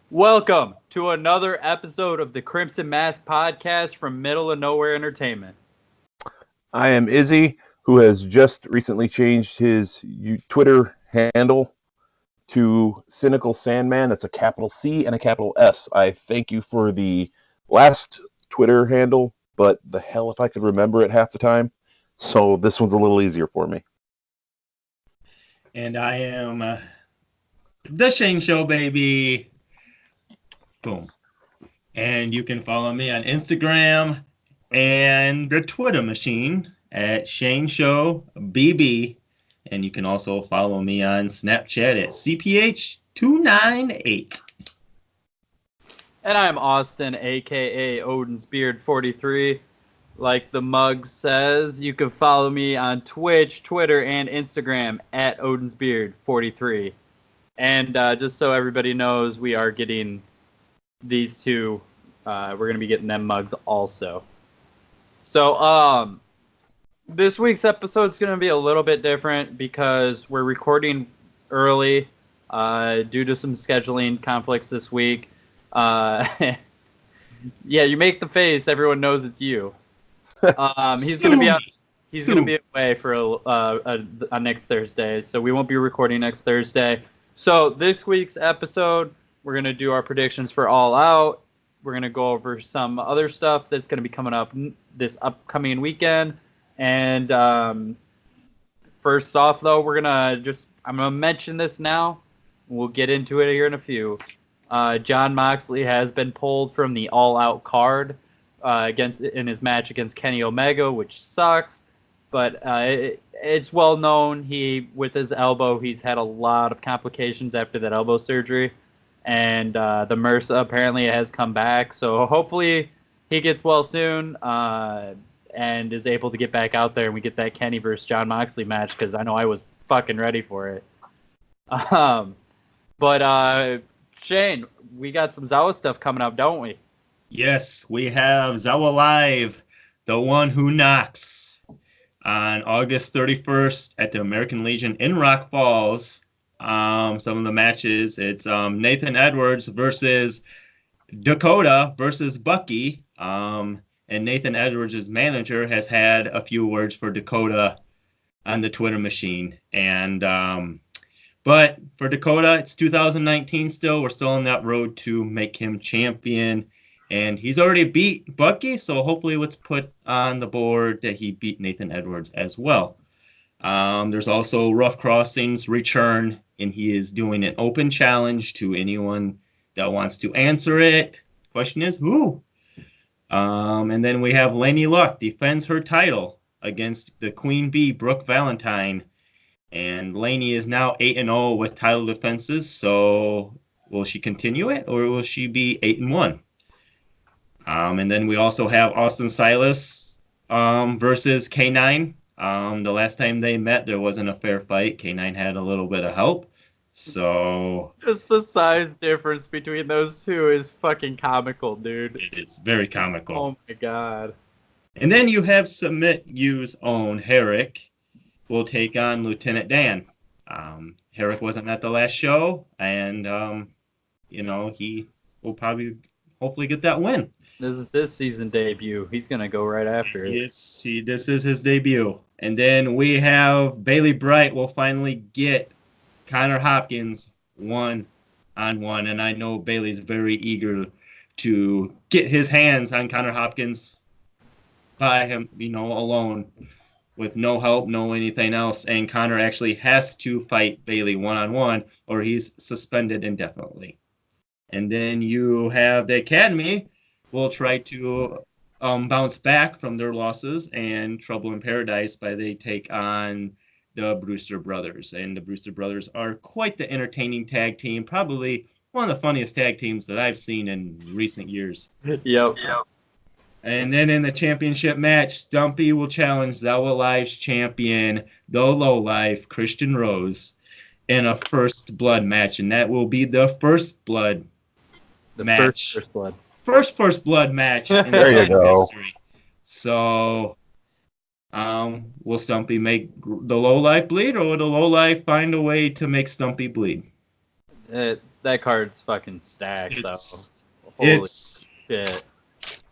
Welcome to another episode of the Crimson Mask podcast from Middle of Nowhere Entertainment. I am Izzy, who has just recently changed his Twitter handle to Cynical Sandman. That's a capital C and a capital S. I thank you for the last Twitter handle, but the hell if I could remember it half the time. So this one's a little easier for me. And I am The Shane Show, baby. Boom. And you can follow me on Instagram and the Twitter machine at Shane Show BB. And you can also follow me on Snapchat at CPH298. And I'm Austin, aka Odin's Beard 43. Like the mug says, you can follow me on Twitch, Twitter, and Instagram at Odin's Beard 43. And just so everybody knows, we are getting these two. We're going to be getting them mugs also. So, this week's episode is going to be a little bit different because we're recording early due to some scheduling conflicts this week. Yeah, you make the face. Everyone knows it's you. He's going to be away for next Thursday, so we won't be recording next Thursday. So this week's episode, we're going to do our predictions for All Out. We're going to go over some other stuff that's going to be coming up this upcoming weekend. And first off, though, I'm going to mention this now. We'll get into it here in a few. Jon Moxley has been pulled from the All Out card in his match against Kenny Omega, which sucks. But it's well known with his elbow, he's had a lot of complications after that elbow surgery. And the MRSA apparently has come back. So hopefully he gets well soon and is able to get back out there and we get that Kenny versus Jon Moxley match because I know I was fucking ready for it. But Shane, we got some Zawa stuff coming up, don't we? Yes, we have Zawa Live, the one who knocks, on August 31st at the American Legion in Rock Falls. Some of the matches, it's Nathan Edwards versus Dakota versus Bucky. And Nathan Edwards' manager has had a few words for Dakota on the Twitter machine. And but for Dakota, it's 2019 still. We're still on that road to make him champion. And he's already beat Bucky, so hopefully let's put on the board that he beat Nathan Edwards as well. There's also Rough Crossings return, and he is doing an open challenge to anyone that wants to answer it. Question is, who? And then we have Laney Luck defends her title against the Queen Bee, Brooke Valentine. And Laney is now 8-0 with title defenses, so will she continue it, or will she be 8-1? And then we also have Austin Silas versus K9. The last time they met, there wasn't a fair fight. K9 had a little bit of help. So just the size difference between those two is fucking comical, dude. It is very comical. Oh my god. And then you have Submit You's own Herrick will take on Lieutenant Dan. Herrick wasn't at the last show, and he will probably hopefully get that win. This is his season debut. He's going to go right after it. Yes, this is his debut. And then we have Bailey Bright will finally get Connor Hopkins one-on-one. And I know Bailey's very eager to get his hands on Connor Hopkins by him, alone with no help, no anything else. And Connor actually has to fight Bailey one-on-one or he's suspended indefinitely. And then you have the Academy will try to bounce back from their losses, and Trouble in Paradise they take on the Brewster Brothers. And the Brewster Brothers are quite the entertaining tag team, probably one of the funniest tag teams that I've seen in recent years. Yep. And then in the championship match, Stumpy will challenge Zawa Live's champion, the Lowlife, Christian Rose, in a first blood match. And that will be the first blood match. First blood. First blood match in There you go. history. So, will Stumpy make the Lowlife bleed, or will the Lowlife find a way to make Stumpy bleed? That card's fucking stacked. It's, So holy it's. shit.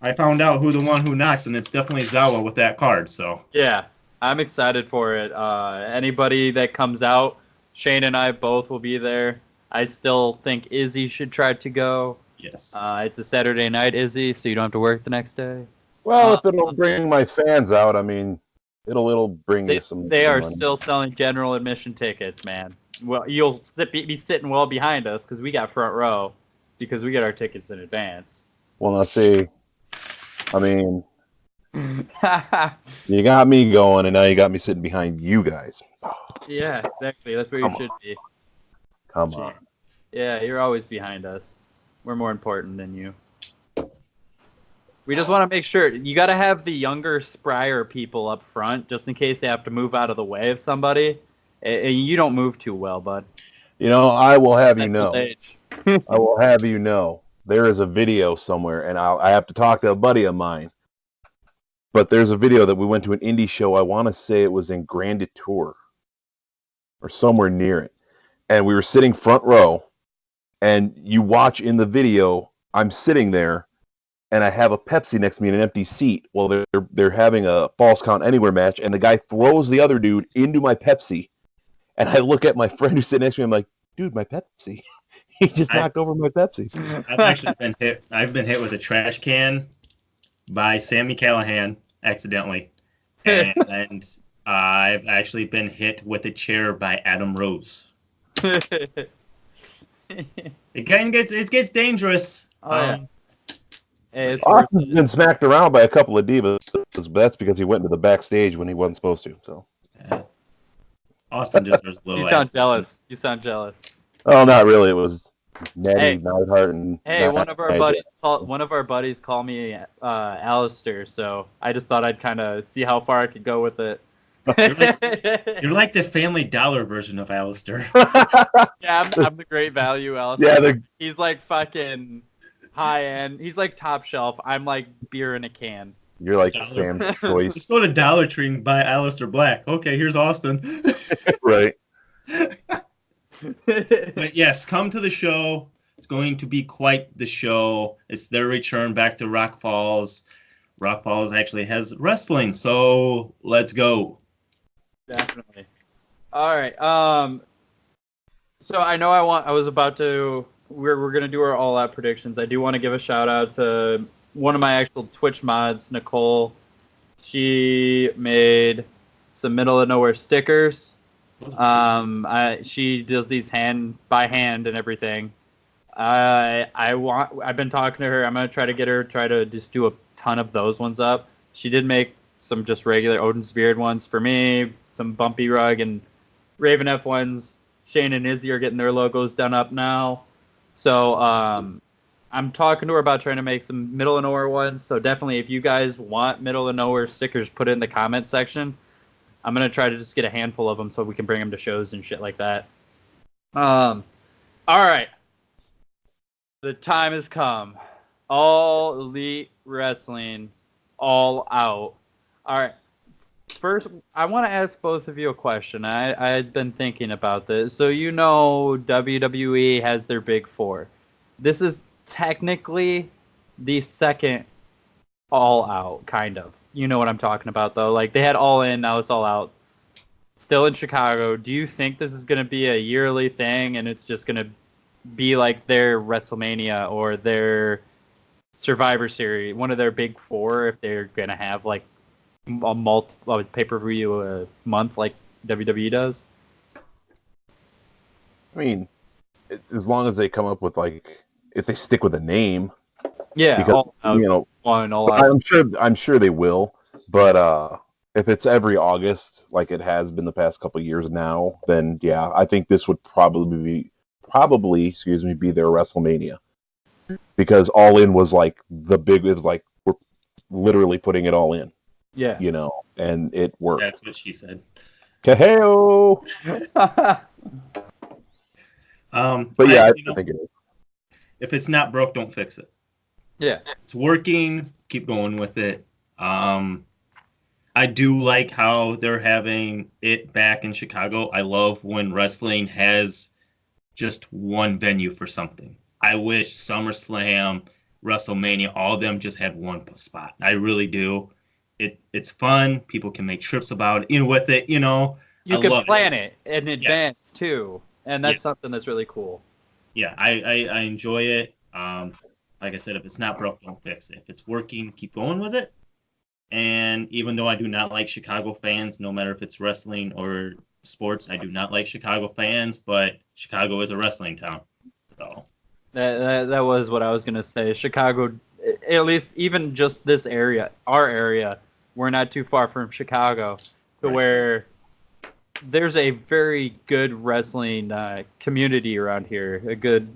I found out who the one who knocks, and it's definitely Zawa with that card. So Yeah, I'm excited for it. Anybody that comes out, Shane and I both will be there. I still think Izzy should try to go. yes, It's a Saturday night, Izzy, so you don't have to work the next day. Well, if it'll bring my fans out, I mean, it'll bring you some They are money. still selling general admission tickets, man. Well, you'll be sitting well behind us because we got front row because we get our tickets in advance. Well, now see, I mean, you got me going, and now you got me sitting behind you guys. Yeah, exactly. That's where you should be. Come on. Yeah, you're always behind us. We're more important than you. We just want to make sure you got to have the younger, sprier people up front, just in case they have to move out of the way of somebody. And you don't move too well, bud. You know, I will have you know. I will have you know. There is a video somewhere, and I have to talk to a buddy of mine. But there's a video that we went to an indie show. I want to say it was in Grand Tour or somewhere near it. And we were sitting front row, and you watch in the video, I'm sitting there, and I have a Pepsi next to me in an empty seat. Well, they're having a false count anywhere match, and the guy throws the other dude into my Pepsi. And I look at my friend who's sitting next to me, I'm like, dude, my Pepsi. He just knocked over my Pepsi. I've actually been hit. I've been hit with a trash can by Sammy Callahan accidentally, and I've actually been hit with a chair by Adam Rose. It gets dangerous. Hey, Austin's been smacked around by a couple of divas, but that's because he went into the backstage when he wasn't supposed to. So Austin deserves a little. You sound jealous. You sound jealous. Oh, not really. It was Nettie, Neidhart, and one of our buddies called me Alistair, so I just thought I'd kind of see how far I could go with it. You're like the Family Dollar version of Alistair. Yeah, I'm the great value Alistair. Yeah, he's like fucking high end. He's like top shelf. I'm like beer in a can. You're like Sam's Choice. Let's go to Dollar Tree and buy Alistair Black. Okay, here's Austin. Right. But yes, come to the show. It's going to be quite the show. It's their return back to Rock Falls. Rock Falls actually has wrestling, so let's go. Definitely. All right. So I know we're gonna do our All Out predictions. I do want to give a shout out to one of my actual Twitch mods, Nicole. She made some middle of nowhere stickers. She does these by hand and everything. I've been talking to her. I'm gonna try to just do a ton of those ones up. She did make some just regular Odin's Beard ones for me, some Bumpy Rug and Raven F ones. Shane and Izzy are getting their logos done up now. So I'm talking to her about trying to make some middle of nowhere ones. So definitely, if you guys want middle of nowhere stickers, put it in the comment section. I'm going to try to just get a handful of them so we can bring them to shows and shit like that. All right. The time has come. All Elite Wrestling, All Out. All right. First, I want to ask both of you a question. I had been thinking about this. So WWE has their big four. This is technically the second All Out, kind of. You know what I'm talking about, though. Like, they had All In, now it's All Out. Still in Chicago. Do you think this is going to be a yearly thing, and it's just going to be like their WrestleMania or their Survivor Series, one of their big four, if they're going to have, like, a pay-per-view a month like WWE does? I mean, as long as they come up with, like, if they stick with a name. Yeah, because, All Out. You know, All Out. I'm sure they will, but if it's every August like it has been the past couple of years now, then yeah, I think this would probably be their WrestleMania, because All In was like it was like we're literally putting it all in. Yeah, you know, and it worked. That's what she said. Kaheo! But yeah, I think it is. If it's not broke, don't fix it. Yeah, it's working. Keep going with it. I do like how they're having it back in Chicago. I love when wrestling has just one venue for something. I wish SummerSlam, WrestleMania, all of them just had one spot. I really do. It's fun. People can make trips about it, with it. You I can love plan it in Yes. advance too, and that's Yeah. something that's really cool. Yeah, I enjoy it. Like I said, if it's not broke, don't fix it. If it's working, keep going with it. And even though I do not like Chicago fans, no matter if it's wrestling or sports, I do not like Chicago fans, but Chicago is a wrestling town. So That was what I was gonna say. Chicago, at least even just this area, our area, we're not too far from Chicago, to Right. where there's a very good wrestling community around here, a good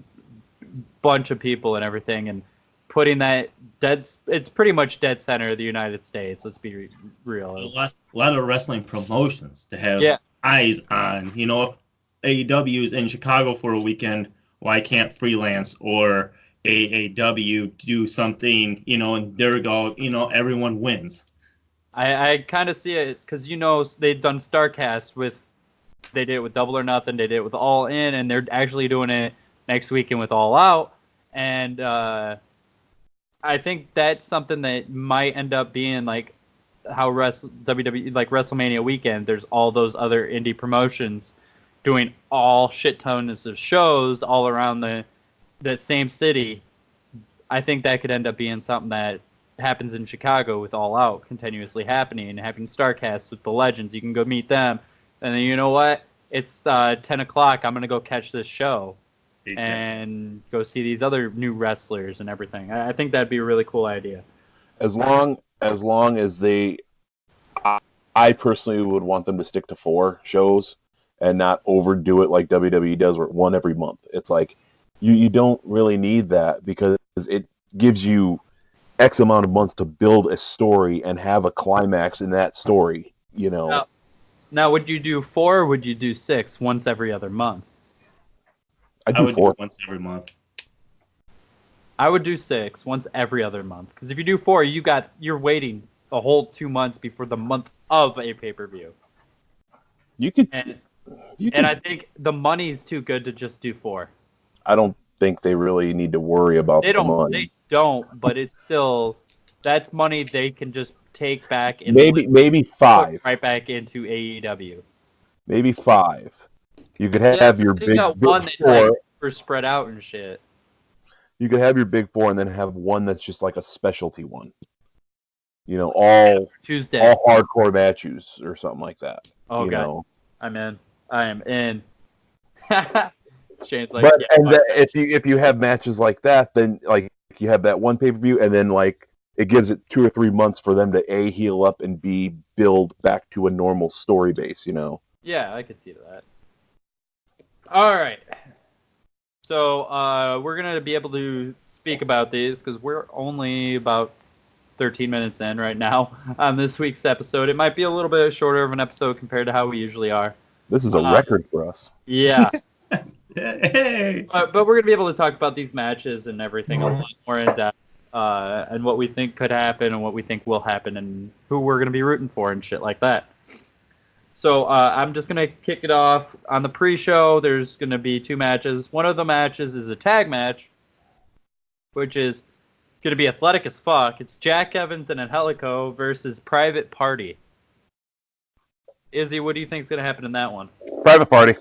bunch of people and everything, and putting that it's pretty much dead center of the United States. Let's be real. a lot of wrestling promotions to have Yeah. eyes on. If AEW is in Chicago for a weekend, why can't freelance or AAW do something, and there go, everyone wins. I kind of see it because they've done Starcast they did it with Double or Nothing, they did it with All In, and they're actually doing it next weekend with All Out, and I think that's something that might end up being like how WWE, like WrestleMania weekend. There's all those other indie promotions doing all shit tons of shows all around that same city. I think that could end up being something that happens in Chicago with All Out continuously happening, and having Starcast with the legends. You can go meet them, and then you know what? It's 10 o'clock. I'm gonna go catch this show and go see these other new wrestlers and everything. I think that'd be a really cool idea. As long as I personally would want them to stick to 4 shows and not overdo it like WWE does, where one every month. It's like you don't really need that, because it gives you X amount of months to build a story and have a climax in that story. Now, would you do 4 or would you do 6 once every other month? I would 4 do once every month. I would do 6 once every other month, because if you do 4, you're waiting a whole 2 months before the month of a pay-per-view. You could, and I think the money's too good to just do 4. I don't think they really need to worry about the money. They don't, but it's still, that's money they can just take back and maybe 5 right back into AEW. Maybe 5. You could have your big one that's 4. like super spread out and shit. You could have your big 4 and then have one that's just like a specialty one. All Tuesday, all hardcore matches or something like that. Oh you god, know? I'm in. I am in. Shane's like, But yeah, if you have matches like that, then like you have that one pay-per-view, and then like it gives it 2 or 3 months for them to heal up and build back to a normal story base. Yeah, I could see that. All right. So we're going to be able to speak about these because we're only about 13 minutes in right now on this week's episode. It might be a little bit shorter of an episode compared to how we usually are. This is a record for us. Yeah. Hey. But we're going to be able to talk about these matches and everything a lot more in depth, and what we think could happen and what we think will happen and who we're going to be rooting for and shit like that. So I'm just going to kick it off. On the pre-show, there's going to be 2 matches. One of the matches is a tag match, which is going to be athletic as fuck. It's Jack Evans and Angelico versus Private Party. Izzy, what do you think is going to happen in that one? Private Party.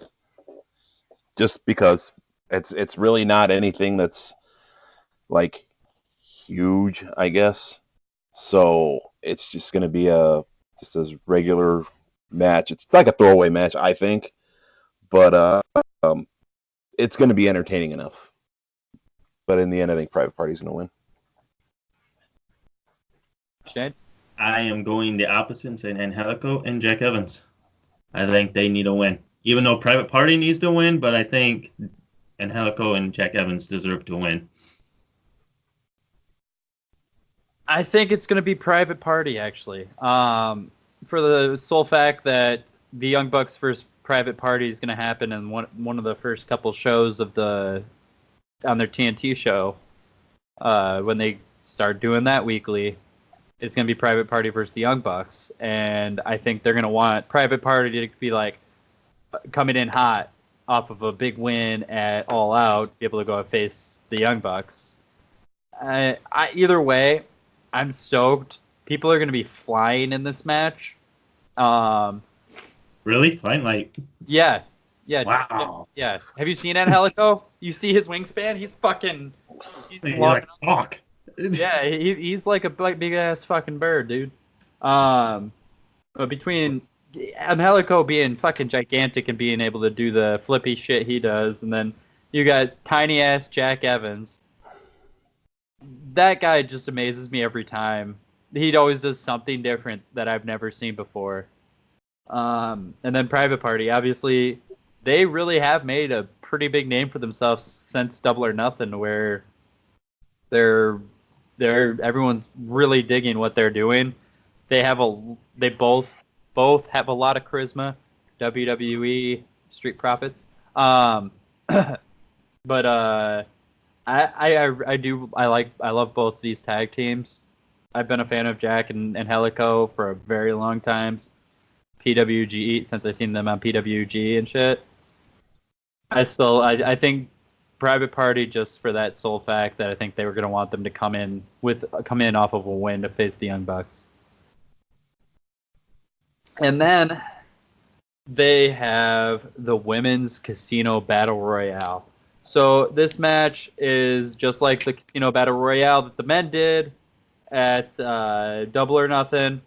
Just because it's really not anything that's like huge, I guess. So it's just going to be just a regular match. It's like a throwaway match, I think, but it's going to be entertaining enough. But in the end, I think Private Party's going to win. Shane? I am going the opposite and saying Angelico and Jack Evans. I think they need a win. Even though Private Party needs to win, but I think Angelico and Jack Evans deserve to win. I think it's going to be Private Party, actually. For the sole fact that the Young Bucks versus Private Party is going to happen in one of the first couple shows of on their TNT show. When they start doing that weekly, it's going to be Private Party versus the Young Bucks. And I think they're going to want Private Party to be like coming in hot off of a big win at All Out, be able to go and face the Young Bucks. Either way, I'm stoked. People are going to be flying in this match. Really? Fine? Like, Yeah. wow. Yeah. Have you seen Angelico? You see his wingspan? He's You're long. like, fuck. Yeah, he's like a big ass fucking bird, dude. But between Angelico being fucking gigantic and being able to do the flippy shit he does, and then you guys tiny ass Jack Evans, that guy just amazes me every time. He always does something different that I've never seen before. And then Private Party, obviously, they really have made a pretty big name for themselves since Double or Nothing, where everyone's really digging what they're doing. They both have a lot of charisma. WWE Street Profits. But I love both these tag teams. I've been a fan of Jack and Helico for a very long time. PWG since I seen them on PWG and shit. I think Private Party, just for that sole fact that I think they were going to want them to come in off of a win to face the Young Bucks. And then they have the Women's Casino Battle Royale. So this match is just like the Casino Battle Royale that the men did at Double or Nothing.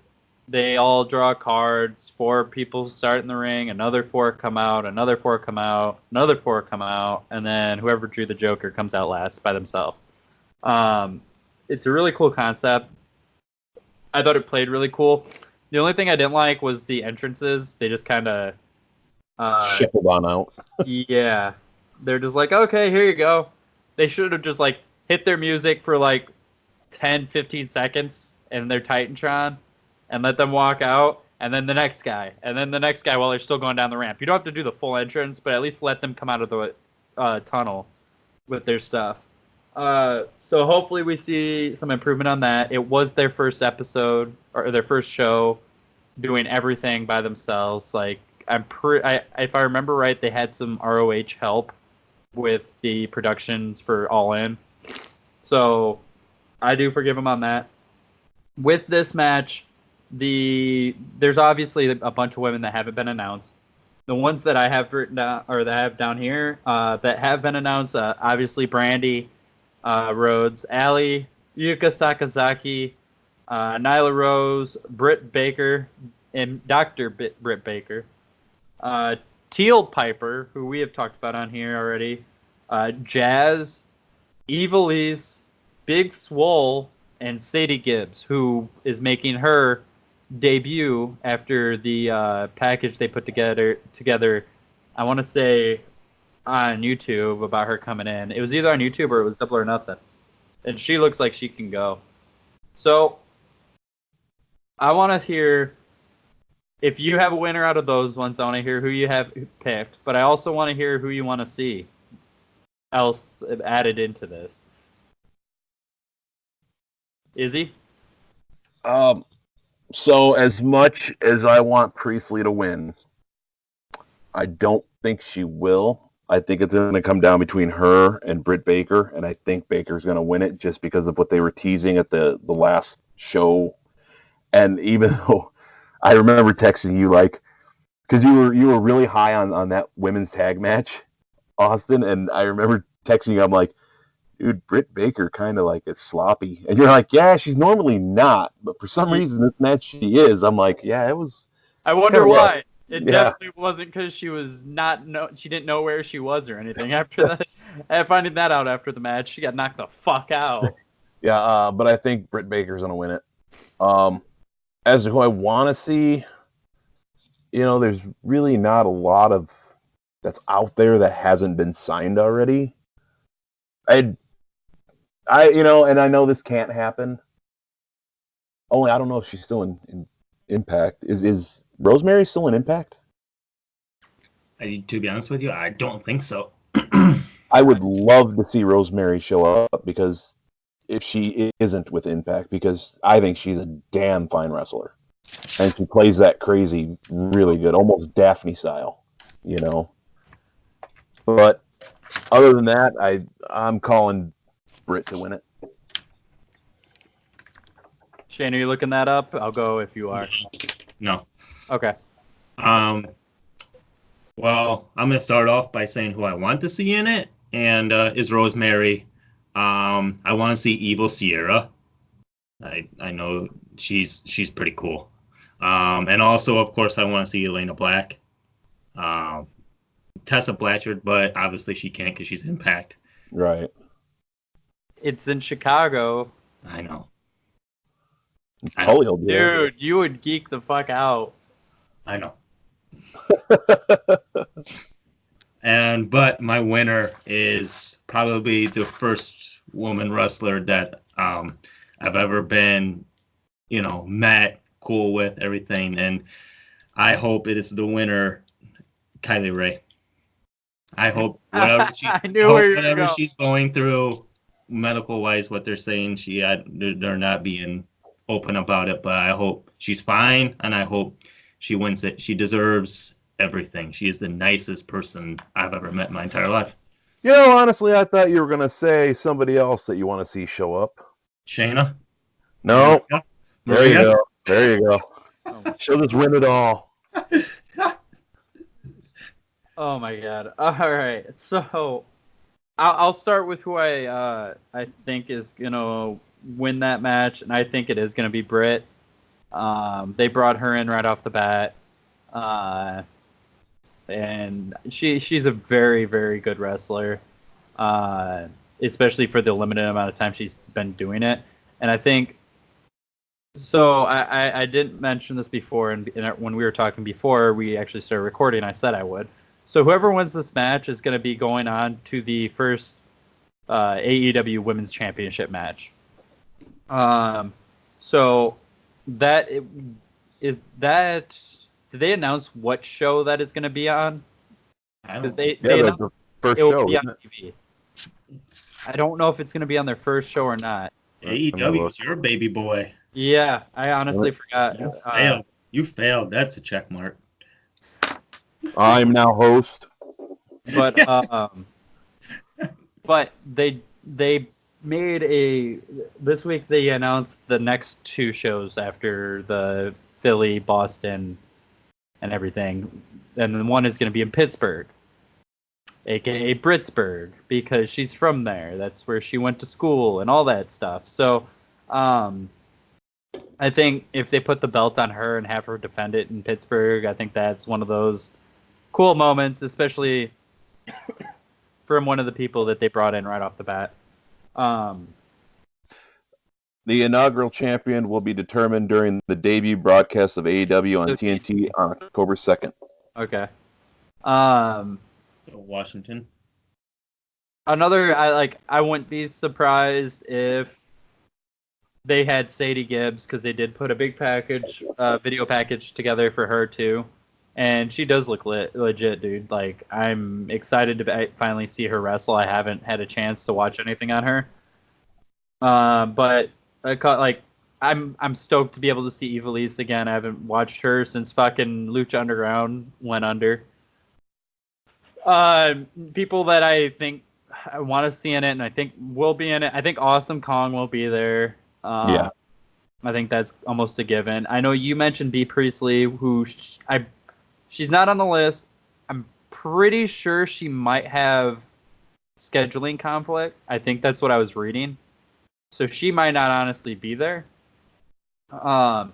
They all draw cards. 4 people start in the ring. Another 4 come out. Another 4 come out. Another 4 come out. And then whoever drew the Joker comes out last by themselves. It's a really cool concept. I thought it played really cool. The only thing I didn't like was the entrances. They just kind of... shuffled on out. Yeah. They're just like, okay, here you go. They should have just like hit their music for like 10, 15 seconds in their Titantron and let them walk out, and then the next guy, and then the next guy while they're still going down the ramp. You don't have to do the full entrance, but at least let them come out of the tunnel with their stuff. So hopefully we see some improvement on that. It was their first episode, or their first show, doing everything by themselves. Like, if I remember right, they had some ROH help with the productions for All In. So I do forgive them on that. With this match, there's obviously a bunch of women that haven't been announced. The ones that I have written down, or that I have down here, that have been announced, obviously Brandy Rhodes, Allie, Yuka Sakazaki, Nyla Rose, Britt Baker, and Dr. Britt Baker, Teal Piper, who we have talked about on here already, Jazz, Evilise, Big Swole, and Sadie Gibbs, who is making her debut after the package they put together. I want to say on YouTube about her coming in. It was either on YouTube or it was Double or Nothing, and she looks like she can go. So I want to hear if you have a winner out of those ones. I want to hear who you have picked, but I also want to hear who you want to see else added into this. Izzy? So as much as I want Priestley to win, I don't think she will. I think it's going to come down between her and Britt Baker, and I think Baker's going to win it just because of what they were teasing at the last show. And even though I remember texting you, like, because you were really high on that women's tag match, Austin, and I remember texting you, I'm like, dude, Britt Baker kind of like is sloppy. And you're like, yeah, she's normally not, but for some reason this match she is. I'm like, yeah, it was. I wonder why. It Yeah. definitely wasn't because she was she didn't know where she was or anything. After that, finding that out after the match, she got knocked the fuck out. Yeah, but I think Britt Baker's gonna win it. As to who I want to see, there's really not a lot of that's out there that hasn't been signed already. And I know this can't happen. Only I don't know if she's still in Impact. Is Rosemary still in Impact? To be honest with you, I don't think so. I would love to see Rosemary show up, because if she isn't with Impact, because I think she's a damn fine wrestler. And she plays that crazy really good, almost Daphne style, But other than that, I'm calling Britt to win it. Shane, are you looking that up? I'll go if you are. No. Okay. Well, I'm going to start off by saying who I want to see in it, and is Rosemary. I want to see Evil Sierra. I know she's pretty cool. And also, of course, I want to see Elena Black. Tessa Blanchard, but obviously she can't because she's Impact. Right. It's in Chicago. I know. Tully will be there. Dude, you would geek the fuck out. I know. But my winner is probably the first woman wrestler that I've ever been, met, cool with, everything, and I hope it is the winner, Kylie Ray. I hope whatever she's going through, medical wise, what they're saying, they're not being open about it, but I hope she's fine, and I hope she wins it. She deserves everything. She is the nicest person I've ever met in my entire life. Honestly, I thought you were going to say somebody else that you want to see show up. Shayna? No. There you Maria? go. There you go. She'll just win it all. Oh my god. All right. So I'll start with who I think is gonna win that match, and I think it is gonna be Britt. They brought her in right off the bat, and she's a very, very good wrestler, especially for the limited amount of time she's been doing it. And I think so. I didn't mention this before, and when we were talking before we actually started recording, I said I would. So whoever wins this match is going to be going on to the first AEW Women's Championship match. So that is that. Did they announce what show that is going to be on? Because they announced the first it will show be on TV. I don't know if it's going to be on their first show or not. AEW is your baby boy. Yeah, I honestly forgot. You failed. That's a check mark. I'm now host. But but they made this week they announced the next two shows after the Philly, Boston, and everything, and then one is going to be in Pittsburgh, aka Britsburg, because she's from there. That's where she went to school and all that stuff. So I think if they put the belt on her and have her defend it in Pittsburgh, I think that's one of those cool moments, especially from one of the people that they brought in right off the bat. The inaugural champion will be determined during the debut broadcast of AEW on TNT on October 2nd. Okay. Washington. I wouldn't be surprised if they had Sadie Gibbs, because they did put a big video package together for her too. And she does look legit, dude. Like, I'm excited to finally see her wrestle. I haven't had a chance to watch anything on her. But I'm stoked to be able to see Ivelisse again. I haven't watched her since fucking Lucha Underground went under. People that I think I want to see in it, and I think will be in it. I think Awesome Kong will be there. Yeah. I think that's almost a given. I know you mentioned Bea Priestley, who she's not on the list. I'm pretty sure she might have scheduling conflict. I think that's what I was reading. So she might not honestly be there. But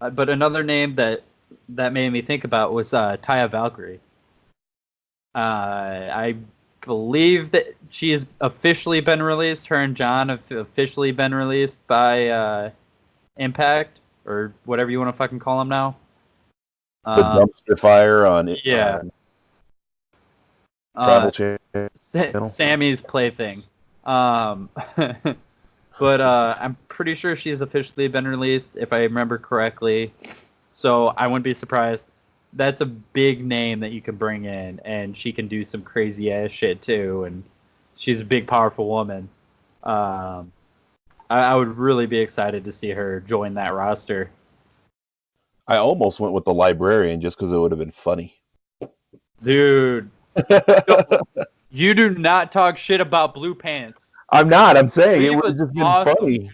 another name that made me think about was Taya Valkyrie. I believe that she has officially been released. Her and John have officially been released by Impact, or whatever you want to fucking call them now. The dumpster fire on it. Yeah. Travel Channel. Sammy's plaything. But I'm pretty sure she's officially been released, if I remember correctly. So I wouldn't be surprised. That's a big name that you can bring in, and she can do some crazy ass shit too. And she's a big, powerful woman. I would really be excited to see her join that roster. I almost went with the librarian just because it would have been funny. Dude, You do not talk shit about blue pants. I'm not. I'm saying it Leva's was just been awesome. funny.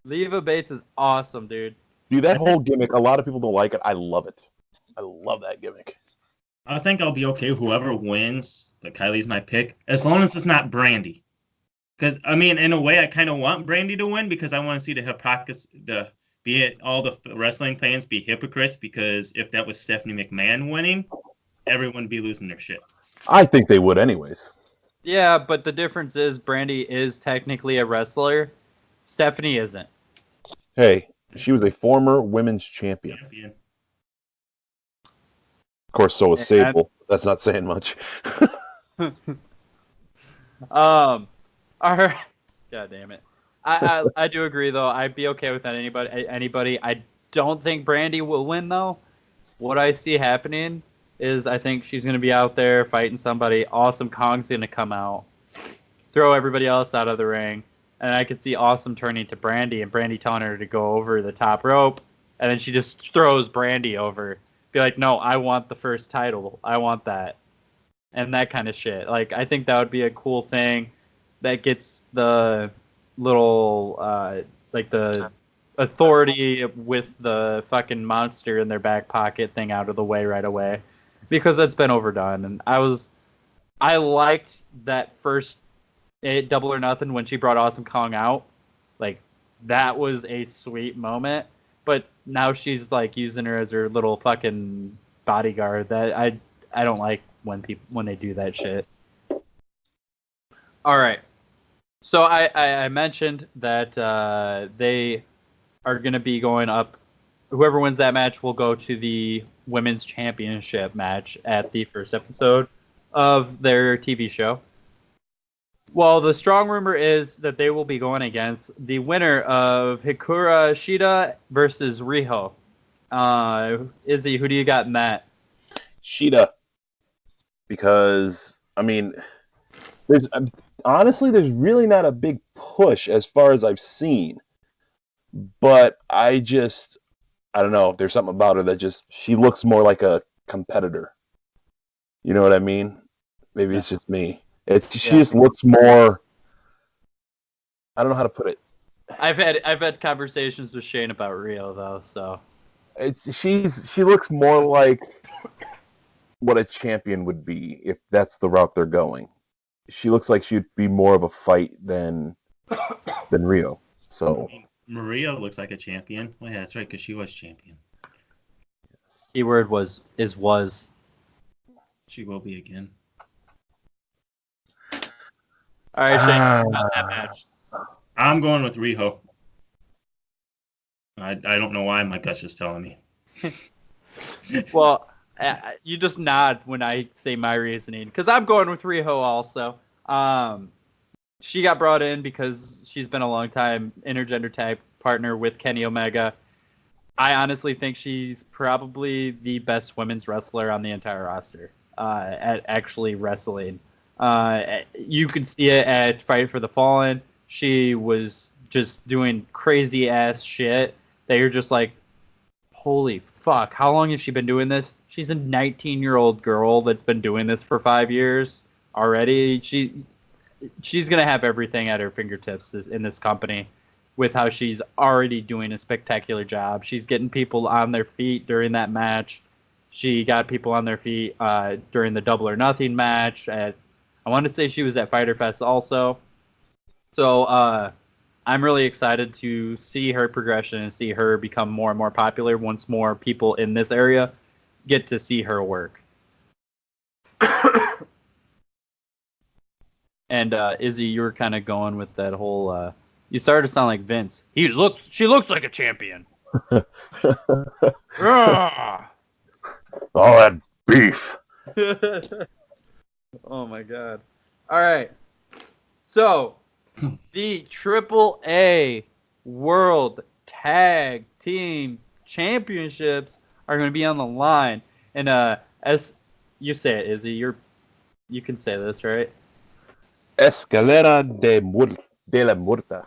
Leva Bates is awesome, dude. Dude, that whole gimmick, a lot of people don't like it. I love it. I love that gimmick. I think I'll be okay. Whoever wins, but Kylie's my pick, as long as it's not Brandy. Because I mean, in a way, I kind of want Brandy to win because I want to see the hypocrisy, all the wrestling fans be hypocrites. Because if that was Stephanie McMahon winning, everyone would be losing their shit. I think they would, anyways. Yeah, but the difference is Brandy is technically a wrestler. Stephanie isn't. Hey, she was a former women's champion. Of course, so was Sable. That's not saying much. All right. God damn it. I do agree though. I'd be okay with that. Anybody. I don't think Brandy will win though. What I see happening is I think she's gonna be out there fighting somebody. Awesome Kong's gonna come out, throw everybody else out of the ring, and I could see Awesome turning to Brandy and Brandy telling her to go over the top rope, and then she just throws Brandy over. Be like, no, I want the first title. I want that. And that kind of shit. Like, I think that would be a cool thing that gets the little, like the authority with the fucking monster in their back pocket thing out of the way right away. Because that's been overdone. And I liked that first Double or Nothing when she brought Awesome Kong out. Like, that was a sweet moment. But now she's like using her as her little fucking bodyguard. That I don't like when they do that shit. All right. So I mentioned that they are going to be going up. Whoever wins that match will go to the women's championship match at the first episode of their TV show. Well, the strong rumor is that they will be going against the winner of Hikaru Shida versus Riho. Izzy, who do you got in that? Shida. Because, I mean, there's really not a big push as far as I've seen. But I don't know. There's something about her that she looks more like a competitor. You know what I mean? Maybe it's just me. She just looks more. I don't know how to put it. I've had conversations with Shane about Rio though, so she looks more like what a champion would be if that's the route they're going. She looks like she'd be more of a fight than Rio. So Maria looks like a champion. Well, yeah, that's right, because she was champion. Keyword was. She will be again. All right, Shane, about that match. I'm going with Riho. I don't know why, my gut's just telling me. Well, you just nod when I say my reasoning, because I'm going with Riho also. She got brought in because she's been a long time intergender tag partner with Kenny Omega. I honestly think she's probably the best women's wrestler on the entire roster at actually wrestling. You can see it at Fight for the Fallen. She was just doing crazy ass shit that you're just like, holy fuck, how long has she been doing this? She's a 19-year-old girl that's been doing this for 5 years already. She's going to have everything at her fingertips in this company with how she's already doing a spectacular job. She's getting people on their feet during that match. She got people on their feet during the Double or Nothing match. I want to say she was at Fyter Fest also. So I'm really excited to see her progression and see her become more and more popular once more people in this area get to see her work. And Izzy, you were kind of going with that whole. You started to sound like Vince. She looks like a champion. All that beef. Oh my god! All right, so the AAA World Tag Team Championships are going to be on the line, and as you say it, Izzy, you can say this, right? Escalera de la Muerta.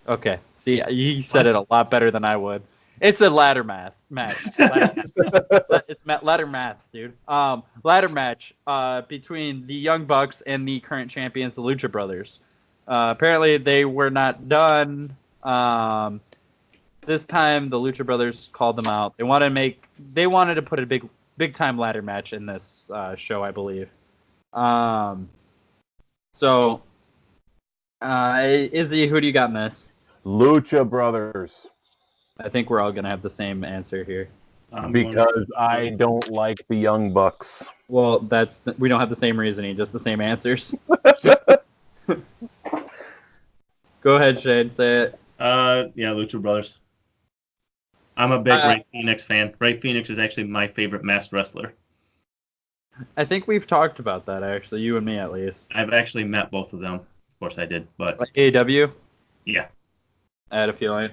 Okay. See, you said it a lot better than I would. It's a ladder match. It's ladder math, dude. Ladder match between the Young Bucks and the current champions, the Lucha Brothers. Apparently, they were not done. This time, the Lucha Brothers called them out. They wanted to put a big time ladder match in this show, I believe. So, Izzy, who do you got in this? Lucha Brothers. I think we're all gonna have the same answer here. Because I don't like the Young Bucks. Well, we don't have the same reasoning, just the same answers. Go ahead, Shane. Say it. Yeah, Lucha Brothers. I'm a big Ray Phoenix fan. Ray Phoenix is actually my favorite masked wrestler. I think we've talked about that, actually. You and me, at least. I've actually met both of them. Of course I did, but... Like AEW? Yeah. I had a feeling.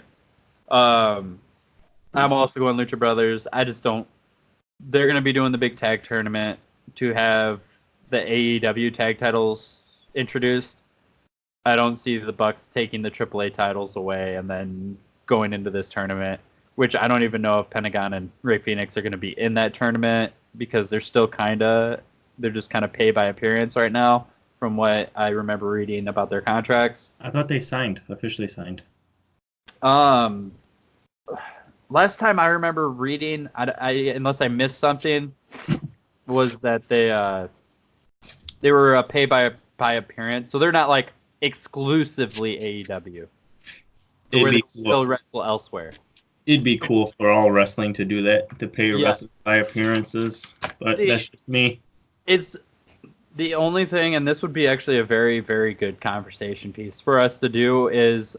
I'm also going Lucha Brothers. I just don't... They're going to be doing the big tag tournament to have the AEW tag titles introduced. I don't see the Bucks taking the AAA titles away and then going into this tournament, which I don't even know if Pentagon and Ray Phoenix are going to be in that tournament because they're still they're just kind of pay by appearance right now from what I remember reading about their contracts. I thought they officially signed. Last time I remember reading, I unless I missed something, was that they were a pay by appearance, so they're not like exclusively AEW. Where they still wrestle elsewhere. It'd be cool for all wrestling to do that, to pay wrestling by appearances, but that's just me. It's the only thing, and this would be actually a very, very good conversation piece for us to do is,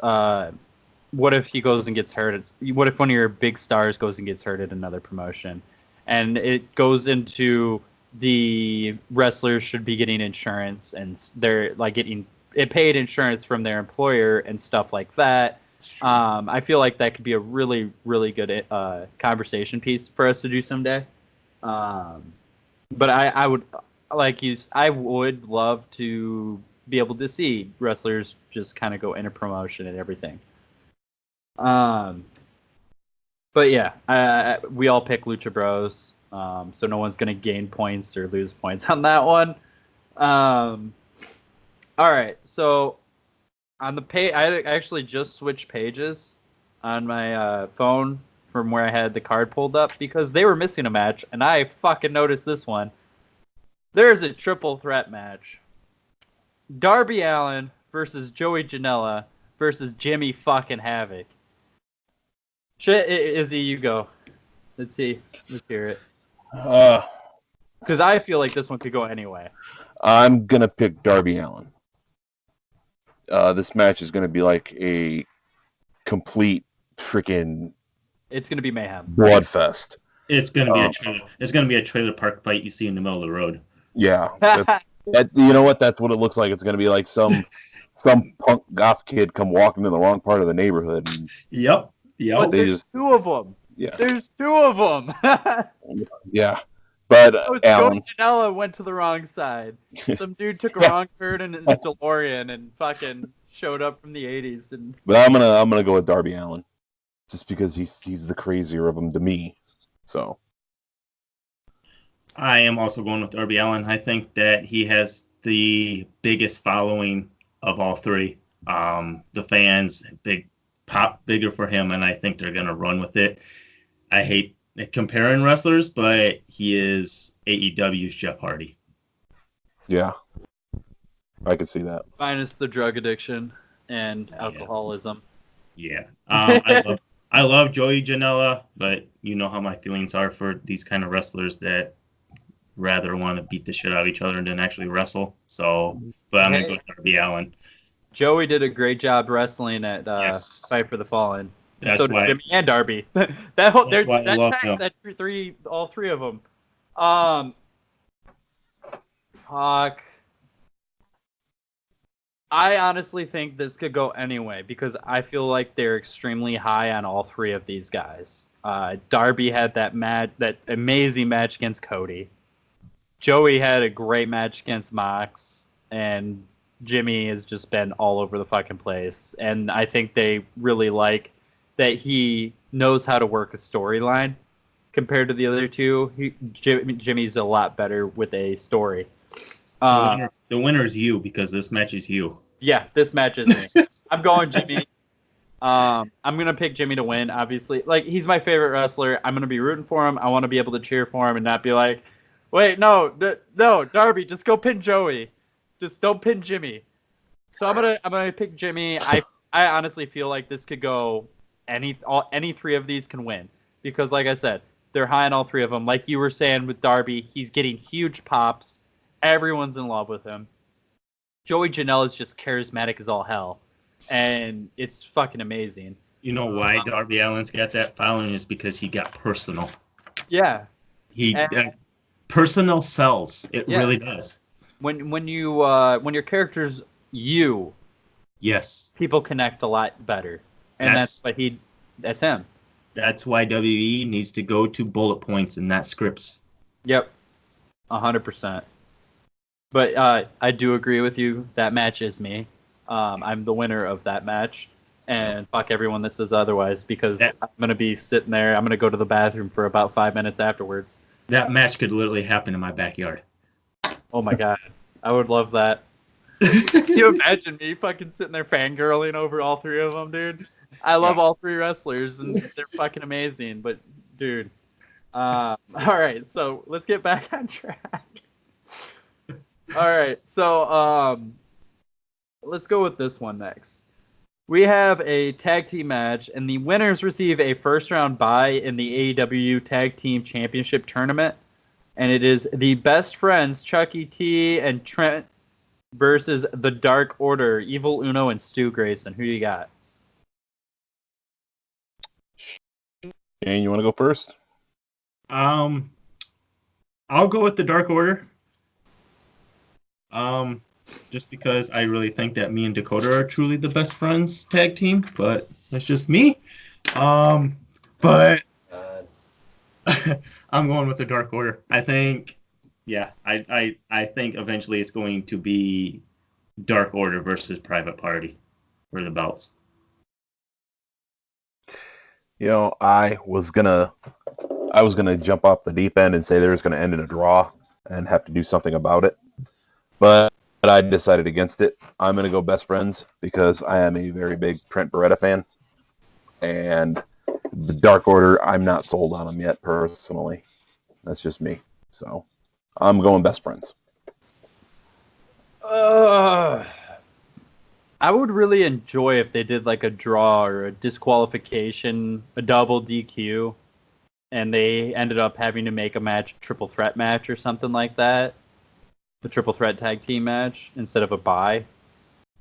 what if he goes and gets hurt? What if one of your big stars goes and gets hurt at another promotion? And it goes into the wrestlers should be getting insurance, and they're like getting paid insurance from their employer and stuff like that. I feel like that could be a really, really good conversation piece for us to do someday. But I would, I would love to be able to see wrestlers just kind of go into promotion and everything. But yeah, we all pick Lucha Bros, so no one's gonna gain points or lose points on that one. All right, so on the page, I actually just switched pages on my phone from where I had the card pulled up because they were missing a match, and I fucking noticed this one. There's a triple threat match. Darby Allin versus Joey Janela versus Jimmy fucking Havoc. Shit, Izzy, you go. Let's see. Let's hear it. Because I feel like this one could go anyway. I'm going to pick Darby Allin. This match is going to be like a complete freaking... It's going to be mayhem. Bloodfest. It's going to be it's going to be a trailer park fight you see in the middle of the road. Yeah. You know what? That's what it looks like. It's going to be like some punk goth kid come walking to the wrong part of the neighborhood. And Yep. But there's two of them. Yeah. There's two of them. Yeah. But Joey Janela went to the wrong side. Some dude took a wrong turn in his DeLorean and fucking showed up from the 80s. But I'm gonna go with Darby Allin, just because he's the crazier of them to me. So I am also going with Darby Allin. I think that he has the biggest following of all three. The fans bigger for him, and I think they're gonna run with it. I hate comparing wrestlers, but he is AEW's Jeff Hardy. Yeah, I can see that. Minus the drug addiction and alcoholism. Yeah. I love Joey Janela, but you know how my feelings are for these kind of wrestlers that rather want to beat the shit out of each other than actually wrestle. So, but I'm going to go with Darby Allin. Joey did a great job wrestling at Fight for the Fallen. And so did Jimmy and Darby. All three of them. Fuck. I honestly think this could go anyway because I feel like they're extremely high on all three of these guys. Darby had that amazing match against Cody. Joey had a great match against Mox, and Jimmy has just been all over the fucking place. And I think they really like that he knows how to work a storyline compared to the other two. Jimmy's a lot better with a story. The winner is you because this match is you. Yeah, this match is me. I'm going Jimmy. I'm gonna pick Jimmy to win. Obviously, like he's my favorite wrestler. I'm gonna be rooting for him. I want to be able to cheer for him and not be like, wait, no, Darby, just go pin Joey, just don't pin Jimmy. So I'm gonna pick Jimmy. I honestly feel like this could go any three of these can win because, like I said, they're high on all three of them. Like you were saying with Darby, he's getting huge pops. Everyone's in love with him. Joey Janela is just charismatic as all hell. And it's fucking amazing. You know why Darby Allin's got that following is because he got personal. Yeah. Personal sells. It really does. When your character's you, yes, people connect a lot better. And that's him. That's why WWE needs to go to bullet points and not scripts. Yep. 100%. But I do agree with you. That match is me. I'm the winner of that match, and fuck everyone that says otherwise because I'm gonna be sitting there. I'm gonna go to the bathroom for about 5 minutes afterwards. That match could literally happen in my backyard. Oh my god, I would love that. Can you imagine me fucking sitting there fangirling over all three of them, dude? I love all three wrestlers, and they're fucking amazing. But dude, all right, so let's get back on track. All right, so let's go with this one next. We have a tag team match, and the winners receive a first-round bye in the AEW Tag Team Championship Tournament. And it is the Best Friends, Chucky T and Trent, versus the Dark Order, Evil Uno and Stu Grayson. Who you got? Shane, you want to go first? I'll go with the Dark Order. Just because I really think that me and Dakota are truly the best friends tag team, but that's just me. But I'm going with the Dark Order. I think, I think eventually it's going to be Dark Order versus Private Party for the belts. You know, I was gonna jump off the deep end and say there was gonna end in a draw and have to do something about it, but I decided against it. I'm gonna go Best Friends because I am a very big Trent Beretta fan, and the Dark Order, I'm not sold on them yet personally. That's just me. So I'm going Best Friends. I would really enjoy if they did like a draw or a disqualification, a double DQ, and they ended up having to make a match, triple threat match or something like that. The triple threat tag team match instead of a bye.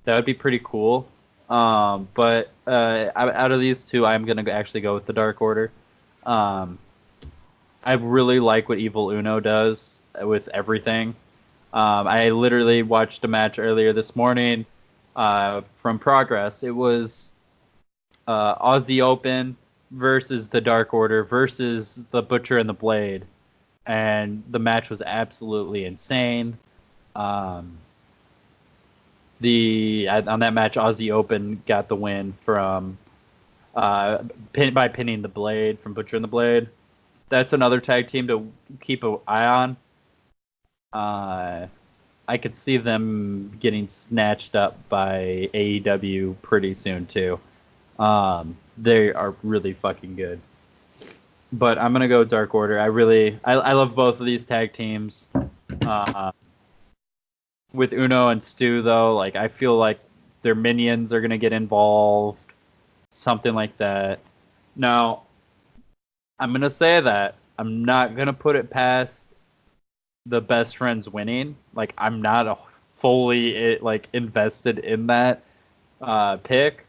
That would be pretty cool. But out of these two, I'm going to actually go with the Dark Order. I really like what Evil Uno does with everything. I literally watched a match earlier this morning from Progress. It was Aussie Open versus the Dark Order versus the Butcher and the Blade. And the match was absolutely insane. On that match, Aussie Open got the win from by pinning the Blade from Butcher and the Blade. That's another tag team to keep an eye on. I could see them getting snatched up by AEW pretty soon too. They are really fucking good. But I'm gonna go Dark Order. I love both of these tag teams. With Uno and Stu though, like I feel like their minions are gonna get involved, something like that. Now, I'm gonna say that I'm not gonna put it past the Best Friends winning. Like I'm not fully invested in that pick.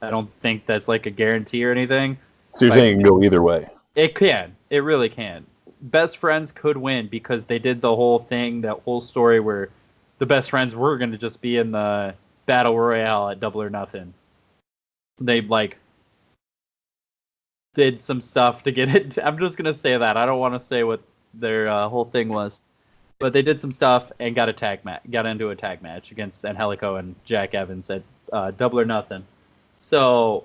I don't think that's like a guarantee or anything. So you're saying it can go either way? It can. It really can. Best Friends could win because they did the whole thing, that whole story where the Best Friends were going to just be in the Battle Royale at Double or Nothing. They did some stuff to get it. I'm just going to say that. I don't want to say what their whole thing was. But they did some stuff and got into a tag match against Angelico and Jack Evans at Double or Nothing. So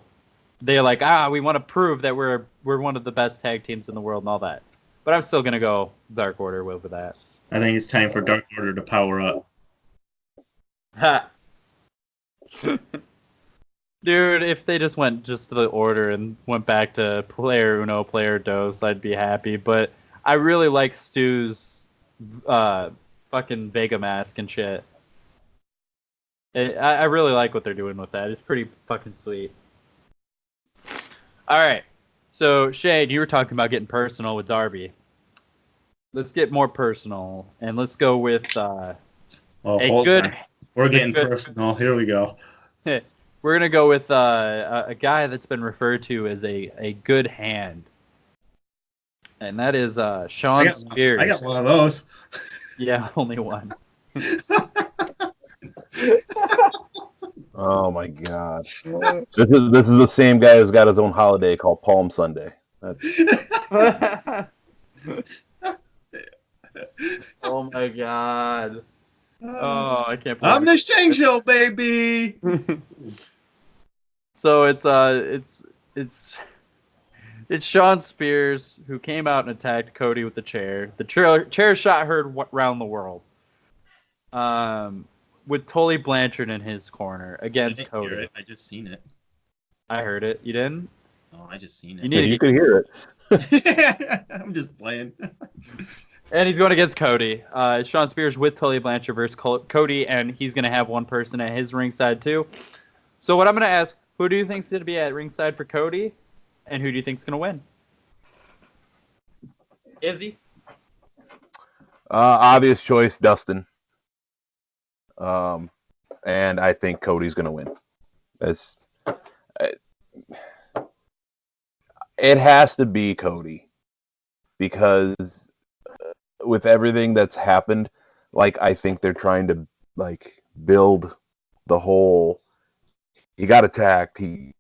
they're like, we want to prove that we're one of the best tag teams in the world and all that. But I'm still gonna go Dark Order over that. I think it's time for Dark Order to power up. Ha. Dude, if they just went just to the order and went back to player uno, player dos, I'd be happy. But I really like Stu's fucking Vega mask and shit. I really like what they're doing with that. It's pretty fucking sweet. All right. So, Shade, you were talking about getting personal with Darby. Let's get more personal, and let's go with Hold on. We're getting personal. Here we go. We're going to go with a guy that's been referred to as a good hand. And that is Sean Spears. I got one of those. Yeah, only one. Oh my god! This is the same guy who's got his own holiday called Palm Sunday. Oh my god! Oh, I can't believe I'm the Shang Show, baby. So it's Sean Spears who came out and attacked Cody with the chair. The chair shot heard around the world. With Tully Blanchard in his corner against Cody. Hear it. I just seen it. I heard it. You didn't? Oh, I just seen it. You could hear it. I'm just playing. And he's going against Cody. Sean Spears with Tully Blanchard versus Cody, and he's going to have one person at his ringside too. So what I'm going to ask, who do you think is going to be at ringside for Cody, and who do you think is going to win? Izzy? Obvious choice, Dustin. And I think Cody's going to win. It has to be Cody, because with everything that's happened, like, I think they're trying to build the whole. He got attacked. He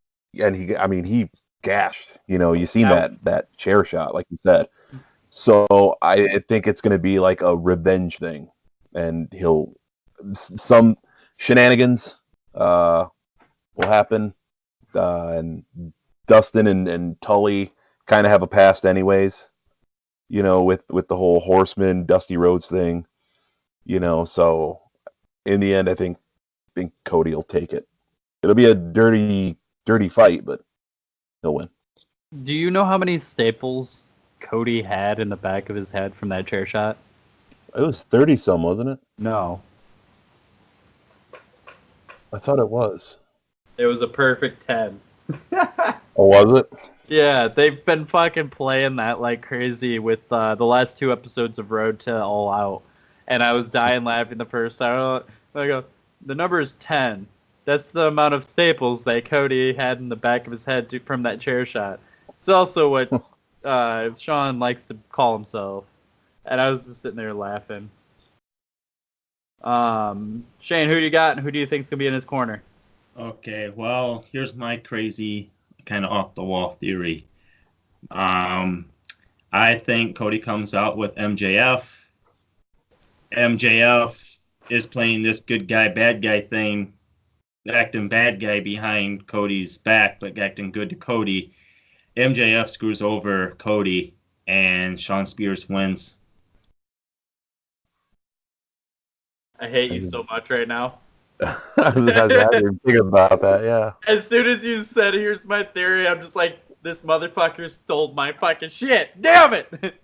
gashed. You seen that chair shot, like you said. So I think it's going to be like a revenge thing, and some shenanigans will happen, and Dustin and Tully kind of have a past anyways, with the whole Horseman Dusty Rhodes thing, so in the end I think Cody will take it. It'll be a dirty fight, but he'll win. Do you know how many staples Cody had in the back of his head from that chair shot? It was 30 some, wasn't it? No. I thought it was. It was a perfect 10. Oh, was it? Yeah, they've been fucking playing that like crazy with the last 2 episodes of Road to All Out. And I was dying laughing the first time. I go, the number is 10. That's the amount of staples that Cody had in the back of his head from that chair shot. It's also what Sean likes to call himself. And I was just sitting there laughing. Shane, who do you got, and who do you think is going to be in his corner? Okay, well, here's my crazy kind of off-the-wall theory. I think Cody comes out with MJF. MJF is playing this good guy, bad guy thing, acting bad guy behind Cody's back, but acting good to Cody. MJF screws over Cody, and Sean Spears wins. I hate you so much right now. I didn't think about that, yeah. As soon as you said, here's my theory, I'm just like, this motherfucker stole my fucking shit. Damn it!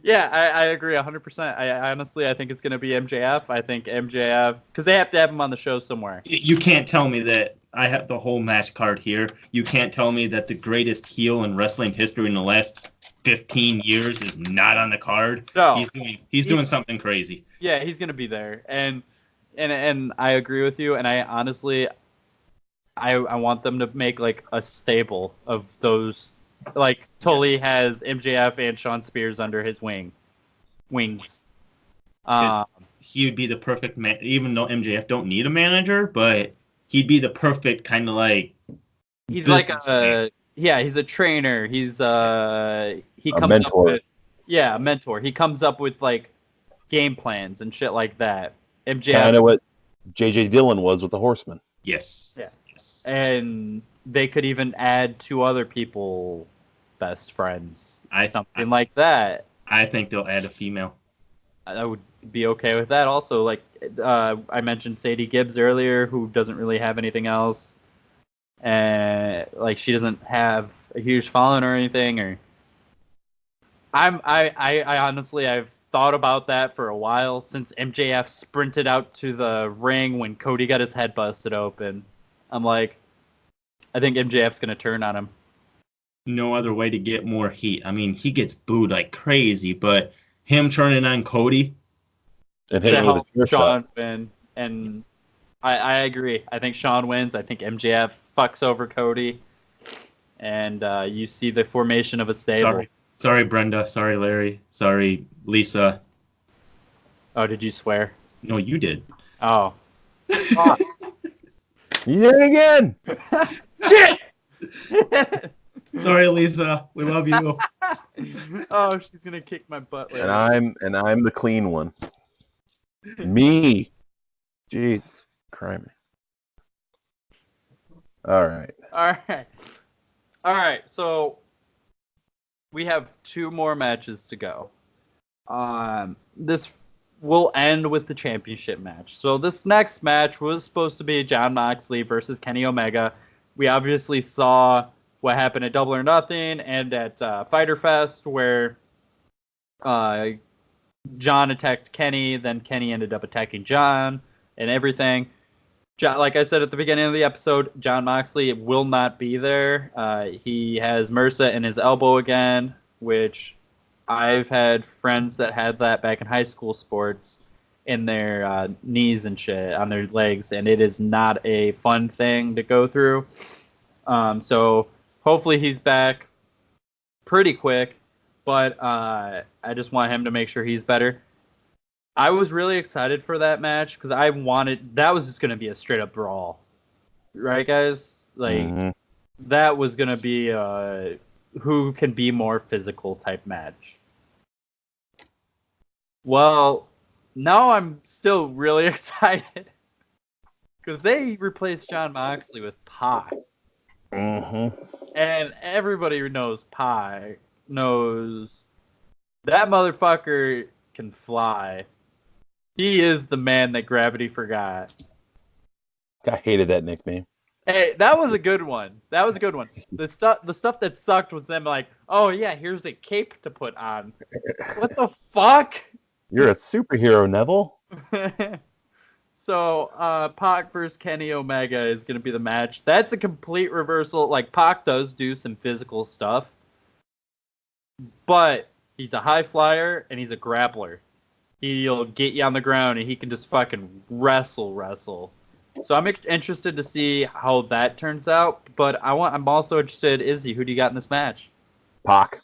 Yeah, I agree 100%. I honestly think it's going to be MJF. I think MJF, because they have to have him on the show somewhere. You can't tell me that. I have the whole match card here. You can't tell me that the greatest heel in wrestling history in the last 15 years is not on the card. No. He's doing something crazy. Yeah, he's going to be there. And I agree with you, and I honestly I want them to make like a stable of those. Like Tully has MJF and Sean Spears under his wings. He would be the perfect man, even though MJF don't need a manager, but he'd be the perfect kind of like. He's like he's a trainer. He's he comes mentor. up with a mentor. He comes up with like game plans and shit like that. MJF Kind of what J.J. Dillon was with the Horsemen. Yes. Yeah. Yes. And they could even add 2 other people, best friends, something like that. I think they'll add a female. I would be okay with that. Also, like I mentioned Sadie Gibbs earlier, who doesn't really have anything else, and like she doesn't have a huge following or anything. Or I honestly I've thought about that for a while since MJF sprinted out to the ring when Cody got his head busted open. I'm like, I think MJF's gonna turn on him. No other way to get more heat. I mean, he gets booed like crazy, but him turning on Cody and hitting with a chair Sean shot. win, and I agree. I think Sean wins. I think MJF fucks over Cody, and you see the formation of a stable. Sorry, Brenda. Sorry, Larry. Sorry, Lisa. Oh, did you swear? No, you did. Oh. You did it again! Shit! Sorry, Lisa. We love you. Oh, she's gonna kick my butt later. And I'm the clean one. Me. Jeez, crime. All right. So we have 2 more matches to go. This will end with the championship match. So this next match was supposed to be Jon Moxley versus Kenny Omega. We obviously saw what happened at Double or Nothing and at Fyter Fest, where John attacked Kenny, then Kenny ended up attacking John and everything. John, like I said at the beginning of the episode, Jon Moxley will not be there. He has MRSA in his elbow again, which I've had friends that had that back in high school sports in their knees and shit, on their legs, and it is not a fun thing to go through. So hopefully he's back pretty quick, but I just want him to make sure he's better. I was really excited for that match because I wanted that was just going to be a straight up brawl, right, guys? Like that was going to be a who can be more physical type match. Well, now I'm still really excited because they replaced Jon Moxley with Pac. And everybody knows Pac knows that motherfucker can fly. He is the man that gravity forgot. I hated that nickname. Hey, that was a good one. The stuff that sucked was them like, oh yeah, here's a cape to put on. What the fuck? You're a superhero, Neville. So, Pac versus Kenny Omega is going to be the match. That's a complete reversal. Like, Pac does do some physical stuff, but he's a high flyer and he's a grappler. He'll get you on the ground and he can just fucking wrestle. So I'm interested to see how that turns out. But I'm also interested, Izzy, who do you got in this match? Pac.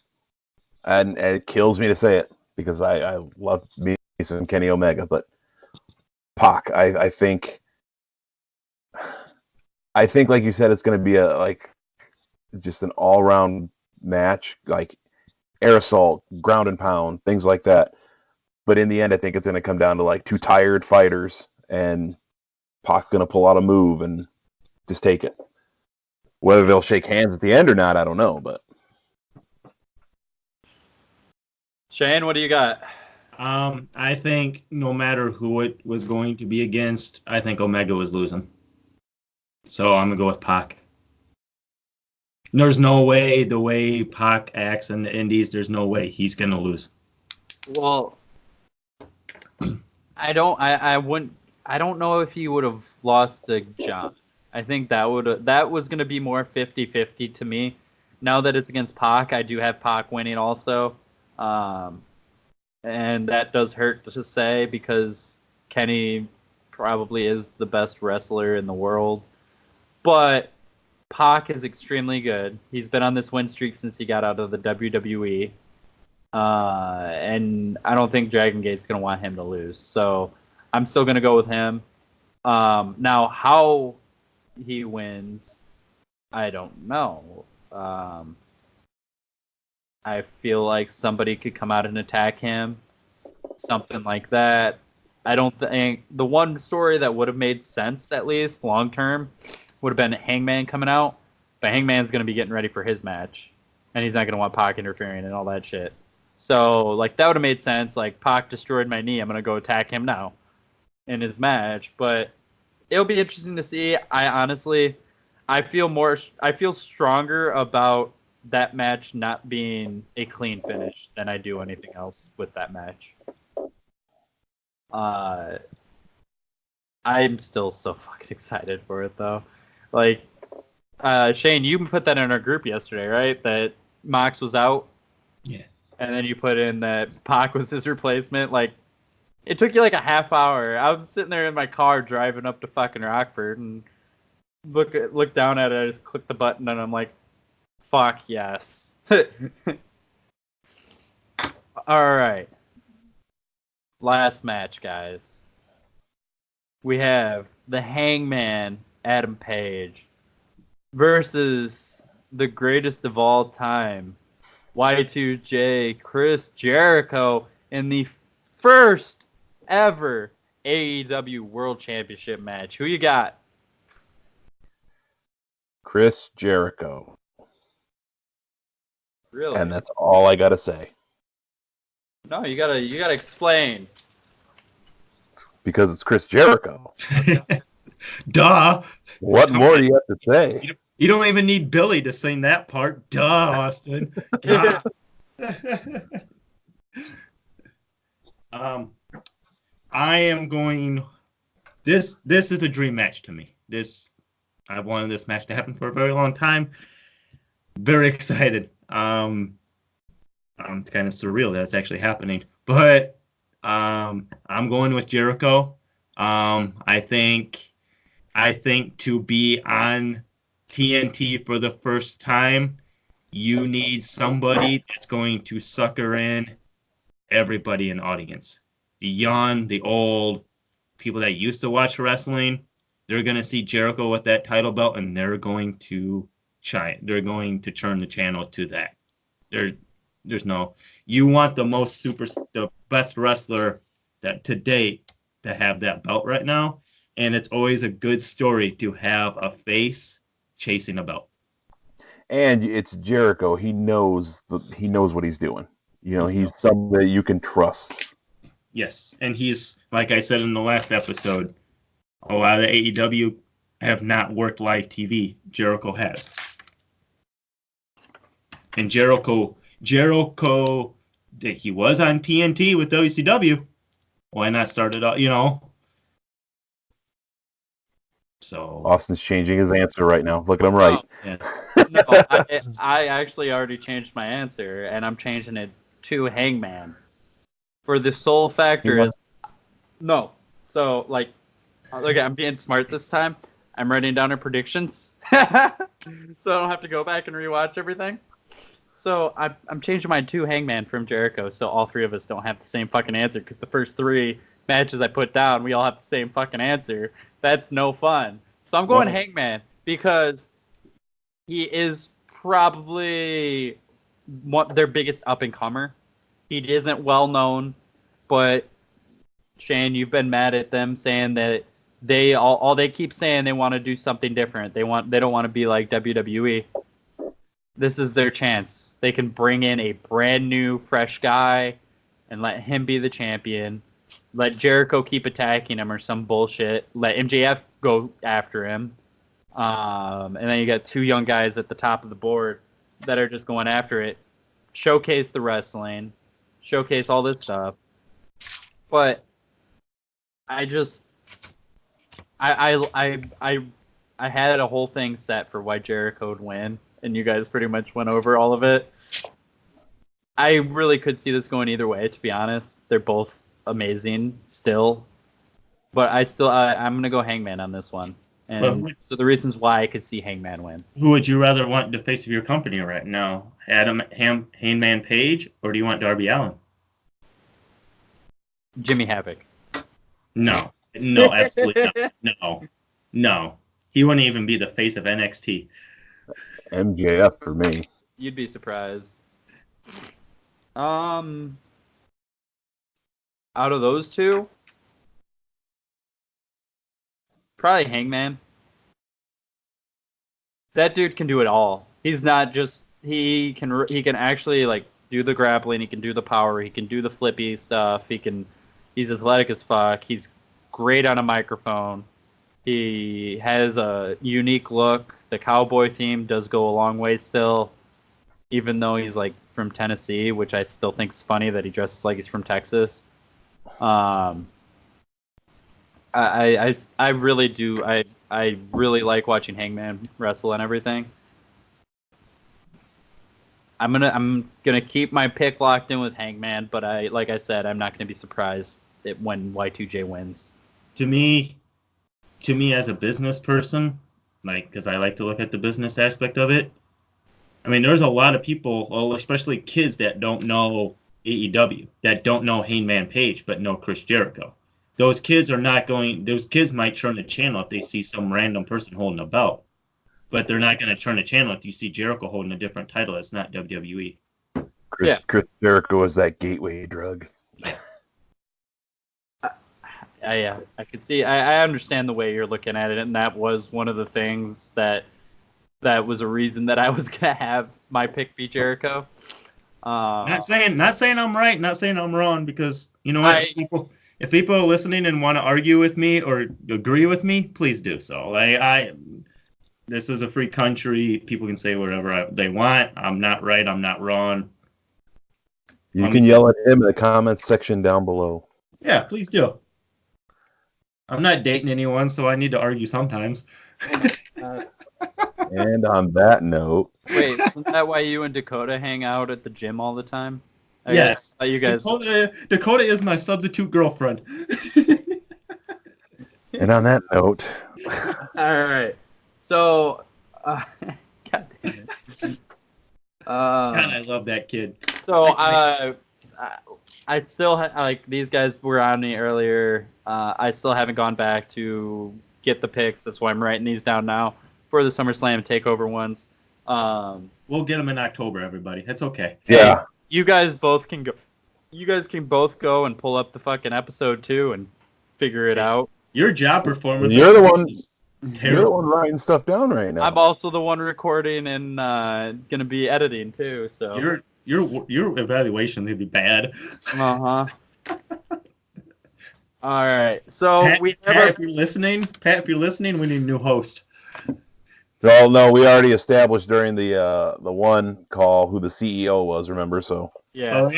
And it kills me to say it because I love me some Kenny Omega, but Pac, I think like you said, it's going to be just an all-round match, like air assault, ground and pound, things like that. But in the end, I think it's going to come down to like 2 tired fighters, and Pac's going to pull out a move and just take it. Whether they'll shake hands at the end or not, I don't know. But Shane, what do you got? I think no matter who it was going to be against, I think Omega was losing. So I'm going to go with Pac. There's no way, the way Pac acts in the Indies, there's no way he's going to lose. Well, I don't know if he would have lost to John. I think that was going to be more 50-50 to me. Now that it's against Pac, I do have Pac winning also. And that does hurt to say because Kenny probably is the best wrestler in the world. But Pac is extremely good. He's been on this win streak since he got out of the WWE. And I don't think Dragon Gate's going to want him to lose. So I'm still going to go with him. Now, how he wins, I don't know. I feel like somebody could come out and attack him. Something like that. I don't think the one story that would have made sense, at least long term, would have been Hangman coming out, but Hangman's going to be getting ready for his match, and he's not going to want Pac interfering and all that shit. So, like, that would have made sense. Like, Pac destroyed my knee. I'm going to go attack him now in his match. But it'll be interesting to see. I feel stronger about that match not being a clean finish than I do anything else with that match. I'm still so fucking excited for it, though. Like, Shane, you put that in our group yesterday, right? That Mox was out? Yeah. And then you put in that Pac was his replacement. Like, it took you like a half hour. I was sitting there in my car driving up to fucking Rockford and look down at it. I just clicked the button and I'm like, fuck yes. All right. Last match, guys. We have the Hangman, Adam Page, versus the greatest of all time, Y2J, Chris Jericho, in the first ever AEW World Championship match. Who you got? Chris Jericho. Really? And that's all I gotta say. No, you gotta explain. Because it's Chris Jericho. Duh. What more do you have to say? You don't even need Billy to sing that part. Duh, Austin. Duh. I am going. This is a dream match to me. I've wanted this match to happen for a very long time. Very excited. It's kind of surreal that it's actually happening, but I'm going with Jericho. I think to be on TNT for the first time, you need somebody that's going to sucker in everybody in the audience. The young, the old, people that used to watch wrestling, they're going to see Jericho with that title belt, and they're going to shine. They're going to turn the channel to that. There's no. You want the best wrestler that to date to have that belt right now, and it's always a good story to have a face chasing a belt. And it's Jericho. He knows what he's doing. You know, he's somebody you can trust. Yes, and he's, like I said in the last episode, a lot of the AEW have not worked live TV. Jericho has. And Jericho, he was on TNT with WCW. Why not start it out, So Austin's changing his answer right now. Look at him right. Yeah. No, I actually already changed my answer, and I'm changing it to Hangman. For the sole factor is no. So like, look, I'm being smart this time. I'm writing down our predictions, so I don't have to go back and rewatch everything. So I'm changing mine to Hangman from Jericho, so all three of us don't have the same fucking answer. Because the first three matches I put down, we all have the same fucking answer. That's no fun. So I'm going Hangman because he is probably their biggest up and comer. He isn't well known, but Shane, you've been mad at them saying that they all they keep saying they want to do something different. They don't want to be like WWE. This is their chance. They can bring in a brand new, fresh guy and let him be the champion. Let Jericho keep attacking him or some bullshit. Let MJF go after him. And then you got two young guys at the top of the board that are just going after it. Showcase the wrestling. Showcase all this stuff. But I had a whole thing set for why Jericho would win, and you guys pretty much went over all of it. I really could see this going either way, to be honest. They're both amazing still. But I'm going to go Hangman on this one. And so the reasons why I could see Hangman win. Who would you rather want the face of your company right now? Hangman Page, or do you want Darby Allin? Jimmy Havoc. No, absolutely not. No. He wouldn't even be the face of NXT. MJF for me. You'd be surprised. Out of those two, probably Hangman. that dude can do it all. He's not just he can actually like do the grappling. He can do the power. He can do the flippy stuff. He's athletic as fuck. He's great on a microphone. He has a unique look. The cowboy theme does go a long way still, even though he's like from Tennessee, which I still think is funny that he dresses like he's from Texas. I really do. I really like watching Hangman wrestle and everything. I'm gonna keep my pick locked in with Hangman, but like I said, I'm not gonna be surprised when Y2J wins. To me, as a business person, like, because I like to look at the business aspect of it. I mean, there's a lot of people, well, especially kids that don't know AEW, that don't know Hangman Page, but know Chris Jericho. Those kids might turn the channel if they see some random person holding a belt. But they're not going to turn the channel if you see Jericho holding a different title that's not WWE. Chris Jericho is that gateway drug. Yeah, I could see. I understand the way you're looking at it, and that was one of the things that was a reason that I was gonna have my pick be Jericho. Not saying I'm right, not saying I'm wrong, because you know what, if people are listening and want to argue with me or agree with me, please do so. This is a free country. People can say whatever they want. I'm not right. I'm not wrong. You can yell at him in the comments section down below. Yeah, please do. I'm not dating anyone, so I need to argue sometimes. And on that note... Wait, isn't that why you and Dakota hang out at the gym all the time? Yes. You guys... Dakota is my substitute girlfriend. And on that note... All right. So... God damn it. God, I love that kid. So, I still like these guys were on me earlier. I still haven't gone back to get the picks. That's why I'm writing these down now for the SummerSlam Takeover ones. We'll get them in October, everybody. It's okay. Yeah. Hey, you guys both can go. You guys can both go and pull up the fucking episode 2 and figure it out. Your job performance. You're the one. You're the one writing stuff down right now. I'm also the one recording and gonna be editing too. So your evaluation's gonna be bad. All right. So Pat, if you're listening, we need a new host. Well, no, we already established during the one call who the CEO was. Remember? So yeah.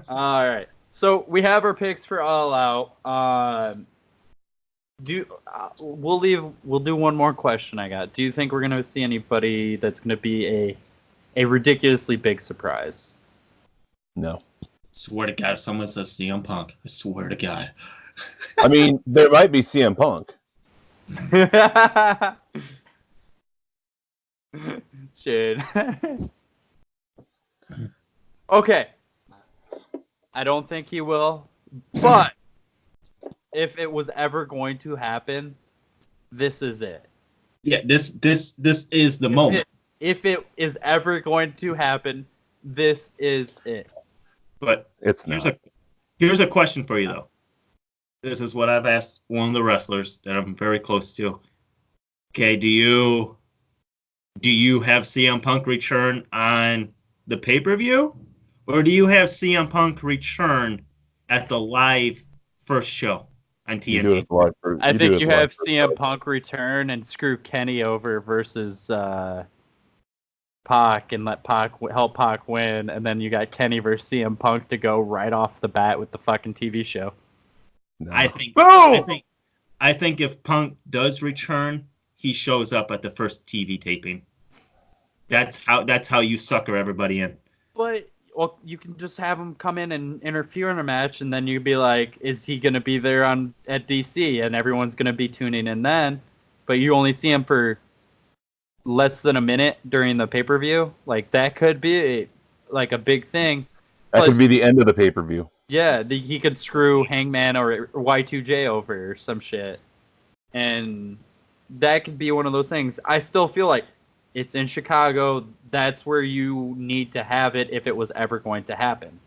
All right. So we have our picks for All Out. We'll do one more question I got. Do you think we're gonna see anybody that's gonna be a ridiculously big surprise? No. Swear to God, if someone says CM Punk, I swear to God. I mean, there might be CM Punk. Shit. Okay. I don't think he will, but if it was ever going to happen, this is it. Yeah, this is the moment. If it is ever going to happen, this is it. But here's a question for you though. This is what I've asked one of the wrestlers that I'm very close to. Okay, do you have CM Punk return on the pay-per-view? Or do you have CM Punk return at the live first show on TNT? I think you have CM Punk return and screw Kenny over versus Pac and let help Pac win, and then you got Kenny versus CM Punk to go right off the bat with the fucking TV show. No. I think if Punk does return, he shows up at the first TV taping. That's how you sucker everybody in. But well, you can just have him come in and interfere in a match, and then you'd be like, is he going to be there at DC? And everyone's going to be tuning in then. But you only see him for less than a minute during the pay-per-view. Like, that could be like a big thing. That could be the end of the pay-per-view. Yeah, he could screw Hangman or Y2J over or some shit. And that could be one of those things. I still feel like it's in Chicago. That's where you need to have it if it was ever going to happen.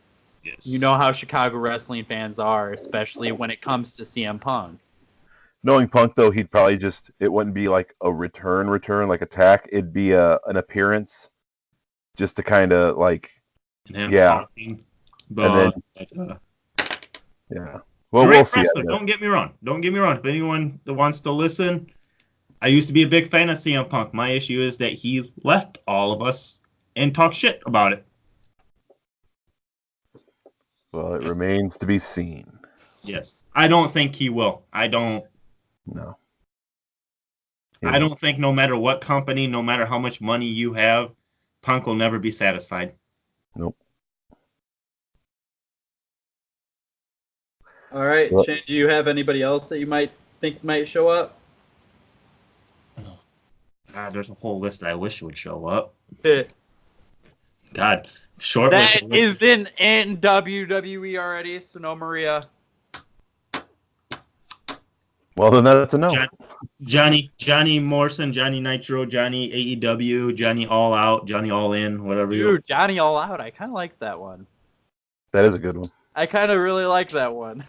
Yes. You know how Chicago wrestling fans are, especially when it comes to CM Punk. Knowing Punk though, he'd probably it wouldn't be like a return like attack. It'd be an appearance just to kind of like And him yeah, talking. and But then yeah. Well, great we'll see. wrestler. Don't get me wrong. If anyone that wants to listen, I used to be a big fan of CM Punk. My issue is that he left all of us and talked shit about it. Well, it remains to be seen. Yes. I don't think he will. No. I don't think no matter what company, no matter how much money you have, Punk will never be satisfied. Nope. All right, So- Shane, do you have anybody else that you might think might show up? God, there's a whole list I wish would show up. that God, short list. isn't in WWE already, so no Maria. Well, then that's a no. Johnny Morrison, Johnny Nitro, Johnny AEW, Johnny All Out, Johnny All In, whatever you. Dude, Johnny All Out. I kind of like that one. That is a good one. I kind of really like that one.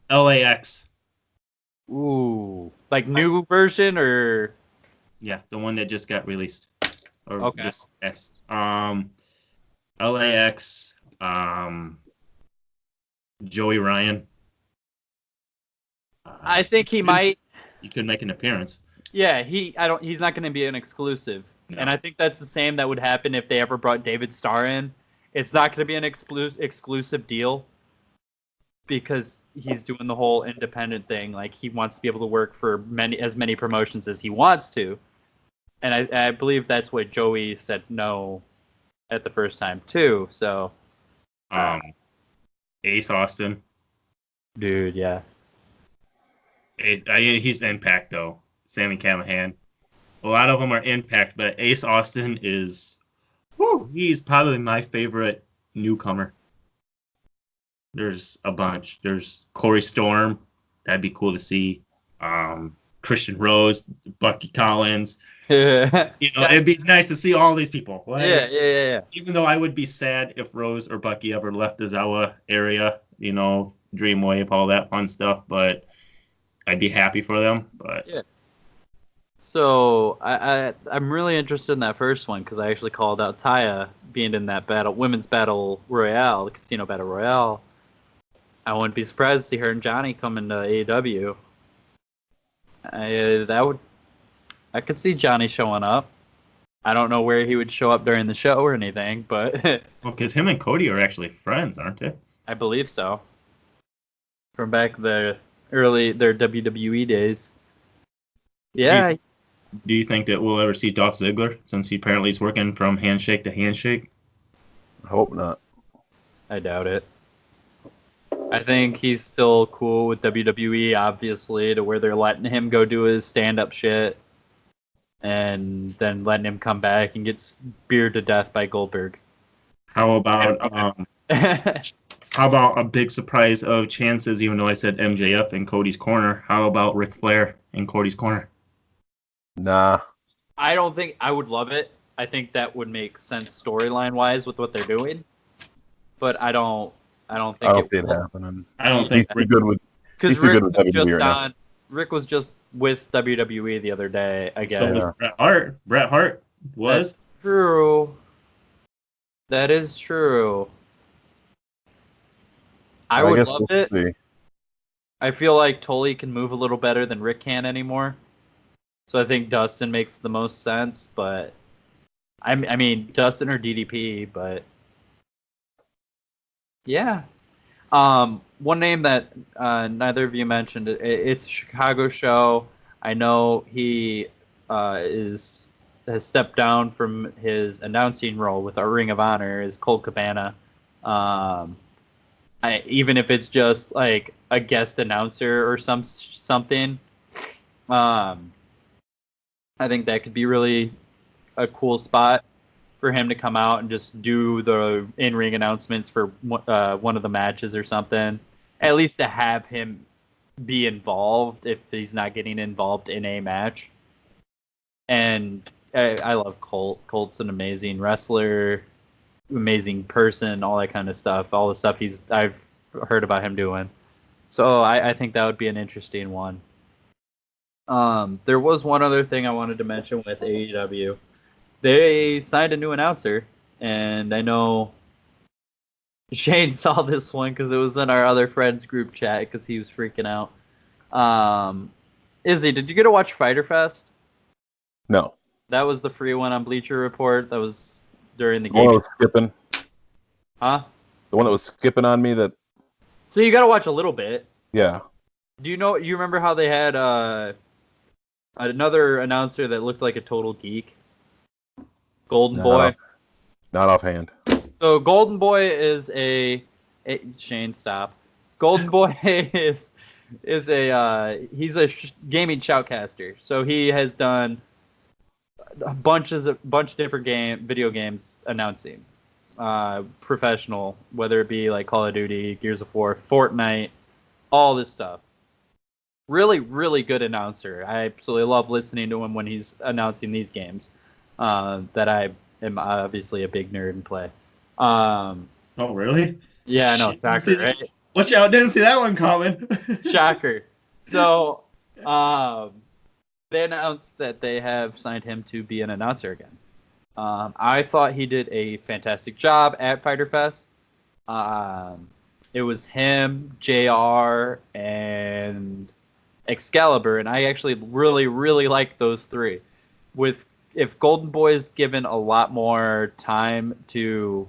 LAX. Ooh, like new version or Yeah, the one that just got released. Or Okay. just X. LAX. Joey Ryan. I think he might. He could make an appearance. Yeah, he's not going to be an exclusive. No. And I think that's the same that would happen if they ever brought David Starr in. It's not going to be an exclusive deal because he's doing the whole independent thing. Like, he wants to be able to work for as many promotions as he wants to. And I believe that's what Joey said no at the first time too. So, Ace Austin. dude, yeah. He's Impact though. Sammy Callahan. A lot of them are Impact, but Ace Austin is, he's probably my favorite newcomer. There's a bunch. There's Corey Storm. That'd be cool to see. Christian Rose, Bucky Collins. It'd be nice to see all these people. Like, yeah. Even though I would be sad if Rose or Bucky ever left the Zawa area, Dreamwave, all that fun stuff, but I'd be happy for them. But yeah. So I'm really interested in that first one because I actually called out Taya being in that women's battle royale, the casino battle royale. I wouldn't be surprised to see her and Johnny come into AEW. I could see Johnny showing up. I don't know where he would show up during the show or anything, but because him and Cody are actually friends, aren't they? I believe so. From back their WWE days. Yeah. Do you think that we'll ever see Dolph Ziggler since he apparently is working from handshake to handshake? I hope not. I doubt it. I think he's still cool with WWE, obviously, to where they're letting him go do his stand-up shit and then letting him come back and get speared to death by Goldberg. How about a big surprise of chances, even though I said MJF in Cody's corner? How about Ric Flair in Cody's corner? Nah. I don't think I would love it. I think that would make sense storyline-wise with what they're doing. But I don't think it see it happening. I don't think He's too good with because Rick was WWE just right now. Rick was just with WWE the other day, I guess. So was Bret Hart. Bret Hart was. That's true. That is true. I would guess love we'll it. see. I feel like Tully can move a little better than Rick can anymore. So I think Dustin makes the most sense, but I mean Dustin or DDP, but yeah. One name that neither of you mentioned, it's a Chicago show. I know he has stepped down from his announcing role with our Ring of Honor, is Colt Cabana. Even if it's just like a guest announcer or something, I think that could be really a cool spot for him to come out and just do the in-ring announcements for one of the matches or something. At least to have him be involved if he's not getting involved in a match. And I love Colt. Colt's an amazing wrestler, amazing person, all that kind of stuff. All the stuff I've heard about him doing. So I think that would be an interesting one. There was one other thing I wanted to mention with AEW. They signed a new announcer, and I know Shane saw this one because it was in our other friends group chat because he was freaking out. Izzy, did you get to watch Fyter Fest? No. That was the free one on Bleacher Report. That was during the The one game. that was skipping. Huh? The one that was skipping on me. That. So you got to watch a little bit. Yeah. Do you know? You remember how they had another announcer that looked like a total geek? Golden Boy. Not offhand. So Golden Boy is Shane, stop. Golden Boy is a he's a gaming shoutcaster. So he has done a bunch of different video games announcing, professional, whether it be like Call of Duty, Gears of War, Fortnite, all this stuff. Really, really good announcer. I absolutely love listening to him when he's announcing these games. That I am obviously a big nerd and play. Oh, really? Yeah, I know. Shocker, right? Watch out, didn't see that one coming. Shocker. So, they announced that they have signed him to be an announcer again. I thought he did a fantastic job at Fyter Fest. It was him, JR, and Excalibur, and I actually really, really liked those three. If Golden Boy is given a lot more time to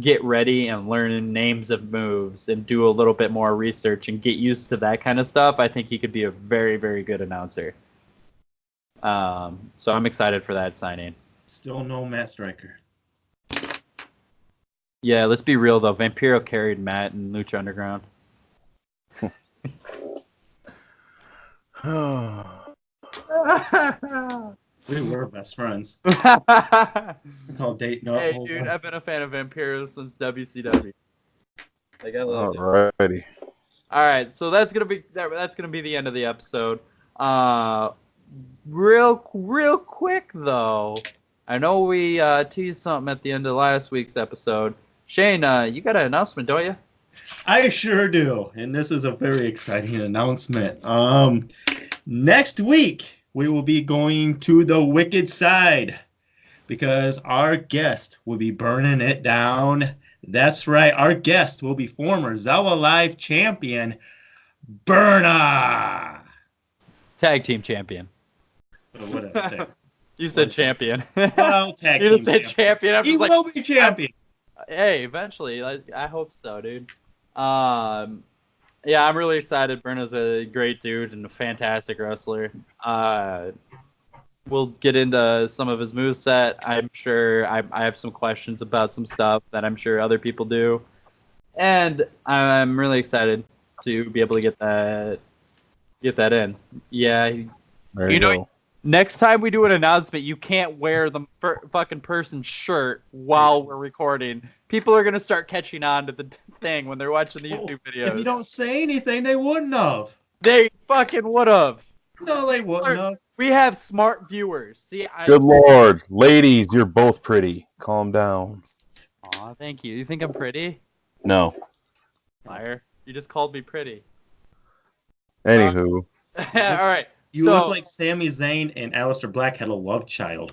get ready and learn names of moves and do a little bit more research and get used to that kind of stuff, I think he could be a very, very good announcer. So I'm excited for that signing. Still no Matt Striker. Yeah, let's be real though. Vampiro carried Matt in Lucha Underground. We were best friends. Called dating up. Hey, dude, I've been a fan of Vampiro since WCW. Like, I love it. Alrighty. All right, so that's gonna be the end of the episode. Real quick though, I know we teased something at the end of last week's episode. Shane, you got an announcement, don't you? I sure do, and this is a very exciting announcement. Next week we will be going to the Wicked Side because our guest will be burning it down. That's right, our guest will be former Zawa Live champion, Berna. Tag team champion. What did I say? You said champion. Well, tag you team just said champion. I'm he just will be champion. Hey, eventually. I hope so, dude. Yeah, I'm really excited. Berna's a great dude and a fantastic wrestler. We'll get into some of his moveset. I'm sure I have some questions about some stuff that I'm sure other people do. And I'm really excited to be able to get that in. Yeah. There you go. Next time we do an announcement, you can't wear the fucking person's shirt while we're recording. People are going to start catching on to the thing when they're watching the YouTube videos. If you don't say anything, they wouldn't have. They fucking would have. No, they wouldn't have. We have smart viewers. See, Good Lord. Ladies, you're both pretty. Calm down. Aw, thank you. You think I'm pretty? No. Liar. You just called me pretty. Anywho. All right. You look like Sami Zayn and Aleister Black had a love child.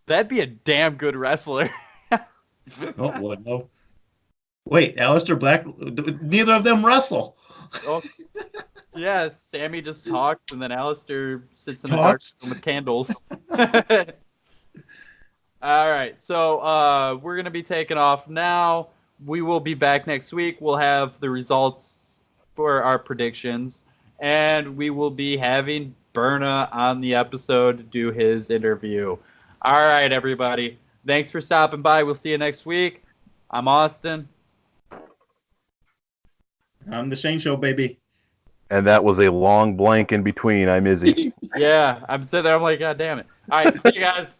That'd be a damn good wrestler. Oh, what? No. Wait, Aleister Black? Neither of them wrestle. Oh, yeah, Sammy just talks, and then Aleister sits in a dark room with candles. All right, so we're going to be taking off now. We will be back next week. We'll have the results for our predictions, and we will be having Berna on the episode to do his interview. All right, everybody. Thanks for stopping by. We'll see you next week. I'm Austin. I'm the Shane Show, baby. And that was a long blank in between. I'm Izzy. Yeah, I'm sitting there. I'm like, God damn it. All right, see you guys.